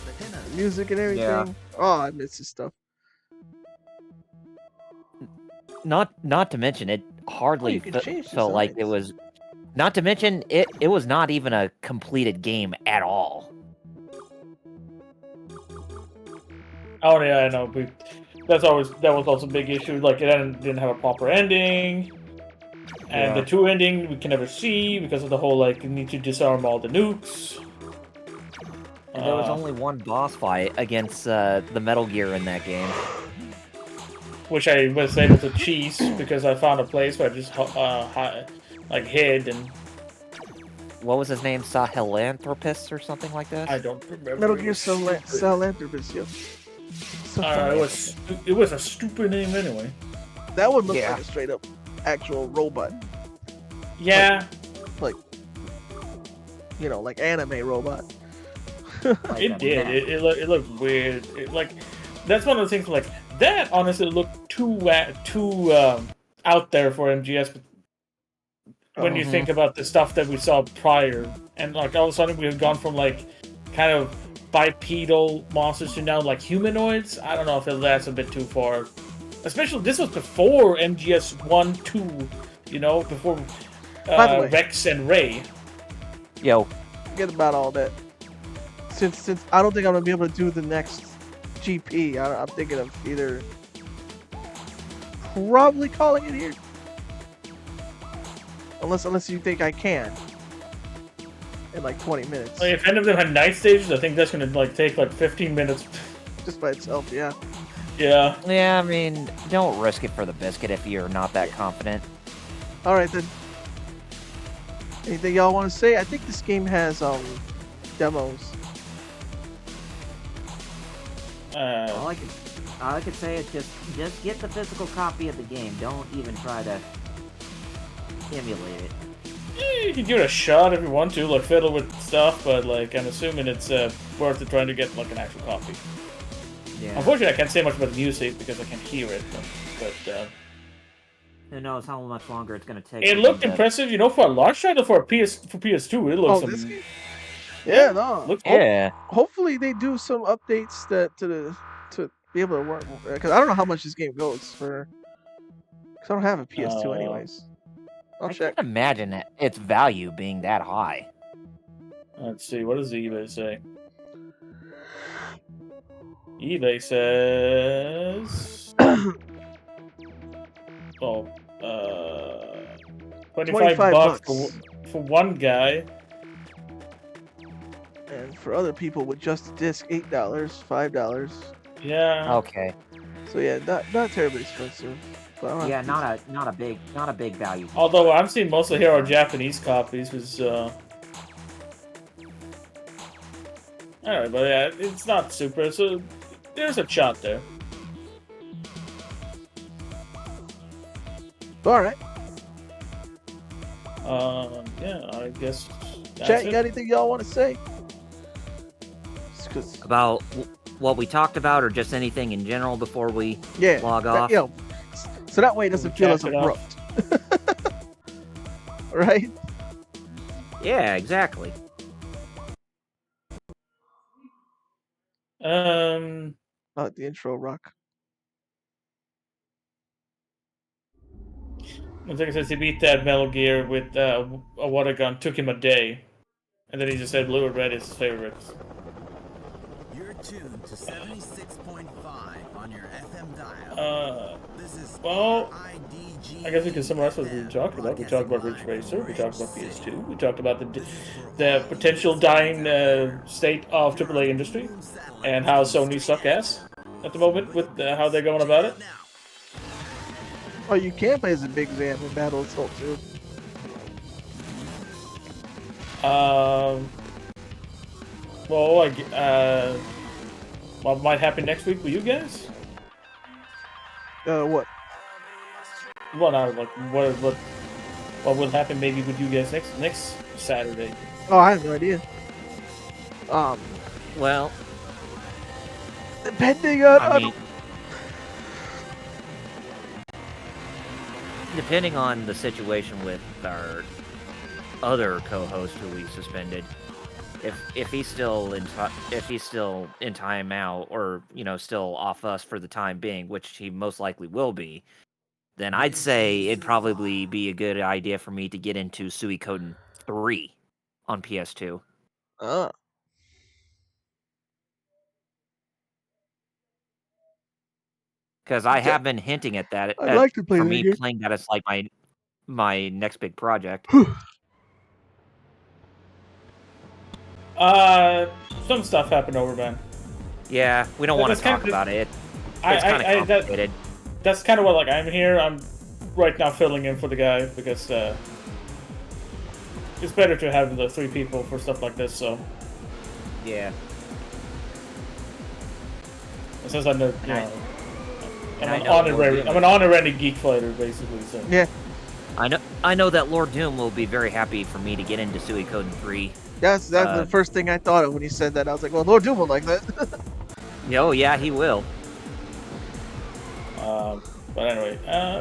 The pinup. music and everything. Yeah. Oh, I miss this stuff. Not to mention it hardly you can change the felt like it sides. was. Not to mention it was not even a completed game at all. Oh yeah, I know. That was also a big issue. Like it didn't have a proper ending, and Yeah. the true ending we can never see because of the whole like you need to disarm all the nukes. And there was only one boss fight against the Metal Gear in that game. Which I was able to cheese because I found a place where I just like hid and What was his name? Sahelanthropus or something like that? I don't remember. Metal It Gear was stupid. Sahelanthropus, yep. It was a stupid name anyway. That one looks Yeah. like a straight up actual robot. Yeah, Like anime robot. it did. It looked weird. Like that's one of the things. Like that honestly looked too out there for MGS. But when you think about the stuff that we saw prior, and like all of a sudden we have gone from like kind of bipedal monsters to now like humanoids. I don't know if that's a bit too far. Especially this was before MGS 1, 2. Before By the way- Rex and Ray. Yo, Forget about all that. Since I don't think I'm gonna be able to do the next GP, I'm thinking of either probably calling it here. Unless you think I can. In like 20 minutes. Like, if any of them had night stages, I think that's gonna like take like 15 minutes. Just by itself, yeah. Yeah. yeah, I mean, don't risk it for the biscuit if you're not that confident. Alright then. Anything y'all want to say? I think this game has demos. All I could say is just get the physical copy of the game. Don't even try to emulate it. You can give it a shot if you want to, like fiddle with stuff, but like I'm assuming it's worth it trying to get like an actual copy. Yeah. Unfortunately, I can't say much about the music because I can't hear it, but Who knows how much longer it's gonna take. it for looked them to- impressive, for a launch title for PS2. It looks This game? Yeah, no. looks Yeah. Hopefully they do some updates to be able to work, because I don't know how much this game goes for. Because I don't have a PS2 anyways. I'll I check. can't imagine its value being that high. Let's see, what does eBay say? eBay says... oh, 25 bucks for one guy. And for other people with just a disc, $8, $5. Yeah. Okay. So yeah, not terribly expensive. Yeah, not a big value. Although I'm seeing mostly here are Japanese copies, was alright, but yeah, it's not super. So there's a shot there. All right. Yeah, I guess. Chat, you got anything y'all want to say? About what we talked about, or just anything in general before we log off? So that way it doesn't feel as abrupt. Right? Yeah, exactly. The intro rock. I think it says he beat that Metal Gear with a water gun. Took him a day, and then he just said blue or red is his favorite. You're tuned to 76.5 on your FM dial. This is well, RIDG. I guess we can summarize what we talked about. We talked about Ridge Racer. We talked about PS2. We talked about the potential dying state of AAA industry, and how Sony suck ass at the moment with how they're going about it. Oh, you can play as a Big Zam in Battle Assault 2. Well, what might happen next week with you guys? What? Well, not like what will happen maybe with you guys next Saturday? Oh, I have no idea. Well, depending on. I mean, depending on the situation with our other co-host who we suspended, if he's still in timeout, or still off us for the time being, which he most likely will be, then I'd say it'd probably be a good idea for me to get into Suikoden 3 on PS2. Because I have been hinting at that. I'd like to play for that me game. playing that as like my next big project. Some stuff happened over, man. Yeah, we don't want to talk about it. It's kind of complicated. That's kind of what, like, I'm here. I'm right now filling in for the guy because it's better to have the 3 people for stuff like this. So yeah. Since I know, I'm an honorary geek fighter, basically. So yeah. I know that Lord Doom will be very happy for me to get into Suikoden 3. That's the first thing I thought of when he said that. I was like, well, Lord Doom will like that. Oh, yeah, he will. But anyway,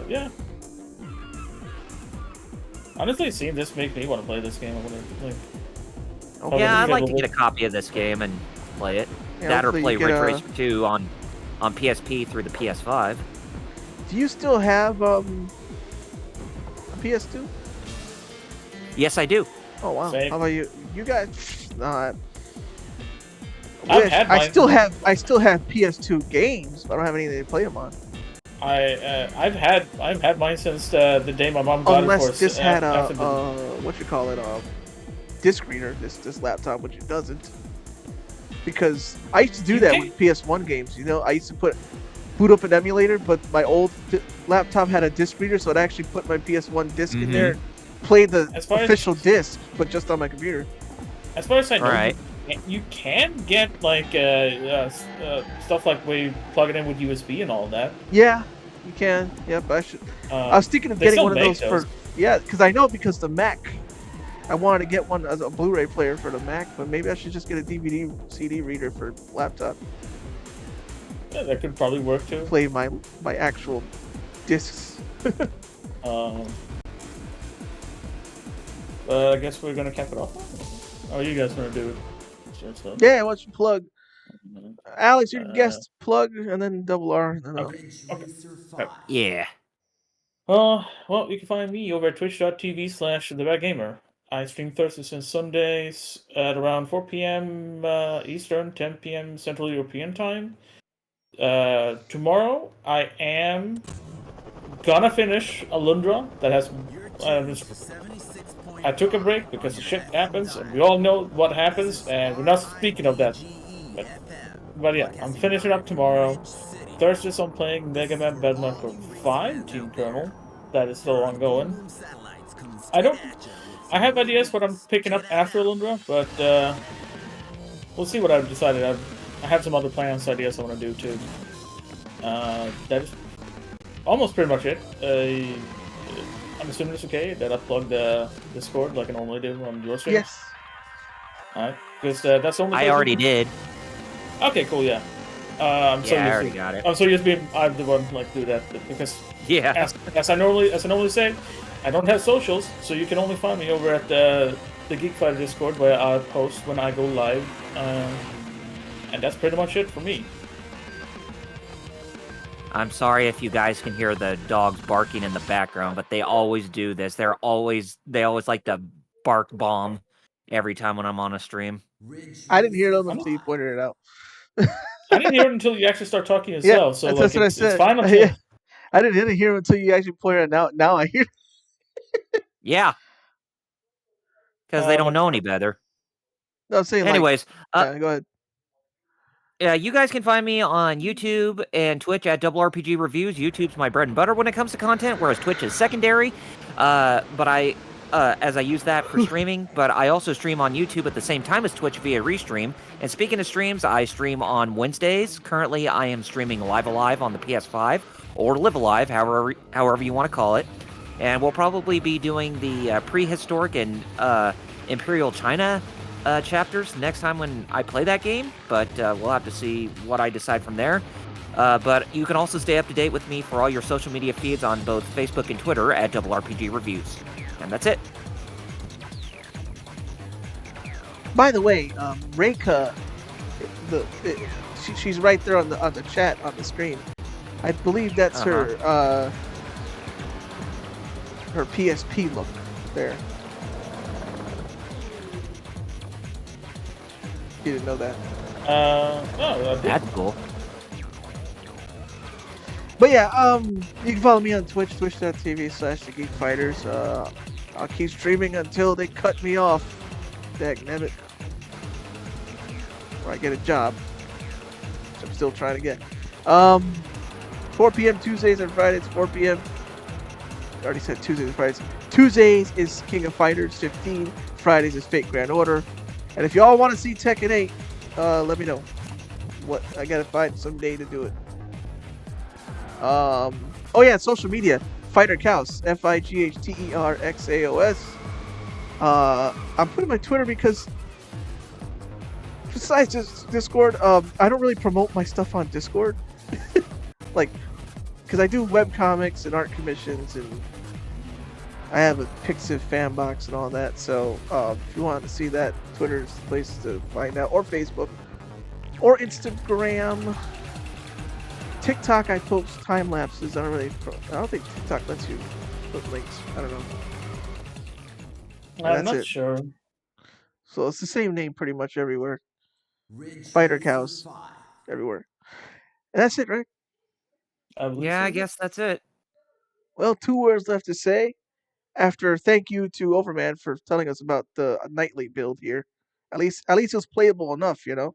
yeah. Honestly, seeing this make me want to play this game. I want to, like... Yeah, I'd like to get a copy of this game and play it. Yeah, that or play Ridge Racer 2 on PSP through the PS5. Do you still have a PS2? Yes, I do. Oh wow! Same. How about you? You guys? I still have PS2 games, but I don't have anything to play them on. I've had mine since the day my mom got it for us. Unless this had a disc reader, this laptop, which it doesn't. Because I used to do that with PS1 games. I used to boot up an emulator, but my old laptop had a disc reader, so it actually put my PS1 disc in there, and played the official disc, but just on my computer. As far as I know, right. you can get like stuff like where you plug it in with USB and all that. Yeah, you can. Yep, I should. I was thinking of getting one of those for because the Mac. I wanted to get one as a Blu-ray player for the Mac, but maybe I should just get a DVD CD reader for laptop. Yeah, that could probably work too. Play my actual discs. I guess we're gonna cap it off. Oh, you guys wanna do it? Sure, yeah, why don't you plug? Alex, you guest plug, and then double R. Okay. Yeah. Well, you can find me over at twitch.tv/TheBadGamer. I stream Thursdays and Sundays at around 4 p.m. Eastern, 10 p.m. Central European Time. Tomorrow, I am gonna finish Alundra. That has... I took a break because the shit happens, and we all know what happens, and we're not speaking of that. But yeah, I'm finishing up tomorrow. Thursdays I'm playing Mega Man Battle Network 5 Team Colonel. That is still ongoing. I have ideas what I'm picking up after Alundra, but we'll see what I've decided. I have some other plans, ideas I want to do too. That is almost pretty much it. I'm assuming it's okay that I plug the Discord like I normally do on your streams. Yes. Alright, because that's the only I place already did. Okay, cool, yeah. I'm so Yeah, I used already to, got it. I'm so used to being I'm the one like do that because Yeah. as I normally say, I don't have socials, so you can only find me over at the Geek Fighter Discord where I post when I go live, and that's pretty much it for me. I'm sorry if you guys can hear the dogs barking in the background, but they always do this. They always like to bark bomb every time when I'm on a stream. I didn't hear them until you pointed it out. I didn't hear it until you actually start talking Yeah, yourself, so that's like what I it's said. fine until I didn't hear it until you actually pointed it out. Now I hear. Yeah. Because they don't but- know any better. No, I'm saying Anyways, like. Go ahead. you guys can find me on YouTube and Twitch at Double RPG Reviews. YouTube's my bread and butter when it comes to content, whereas Twitch is secondary. But as I use that for streaming, but I also stream on YouTube at the same time as Twitch via Restream. And speaking of streams, I stream on Wednesdays. Currently, I am streaming Live Alive on the PS5, or Live Alive, however you want to call it. And we'll probably be doing the prehistoric and Imperial China chapters next time when I play that game, but we'll have to see what I decide from there. But you can also stay up to date with me for all your social media feeds on both Facebook and Twitter at Double RPG Reviews. And that's it. By the way, Reika, she's right there on the chat on the screen. I believe that's her PSP look there. You didn't know that. No, That's cool. But yeah, you can follow me on Twitch, twitch.tv/thegeekfighters. I'll keep streaming until they cut me off. Dagnabbit. Or I get a job, which I'm still trying to get. 4 p.m. Tuesdays and Fridays, 4 p.m. I already said Tuesdays and Fridays. Tuesdays is King of Fighters 15. Fridays is Fate Grand Order. And if y'all want to see Tekken 8, let me know. What I gotta find some day to do it. Oh yeah, social media. Fighter Chaos, FIGHTERXAOS. I'm putting my Twitter because besides just Discord, I don't really promote my stuff on Discord. Like, because I do webcomics and art commissions, and I have a Pixiv fan box and all that. So if you want to see that, Twitter's the place to find out, or Facebook, or Instagram. TikTok, I post time lapses. I don't think TikTok lets you put links. I don't know. I'm not sure. So it's the same name pretty much everywhere. Fighter Cows everywhere. And that's it, right? Yeah, I guess that's it. Well, 2 words left to say. After thank you to Overman for telling us about the nightly build here. At least it was playable enough, you know.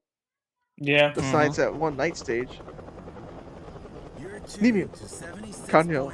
Yeah. Besides that one night stage. Leave you. Kanyo.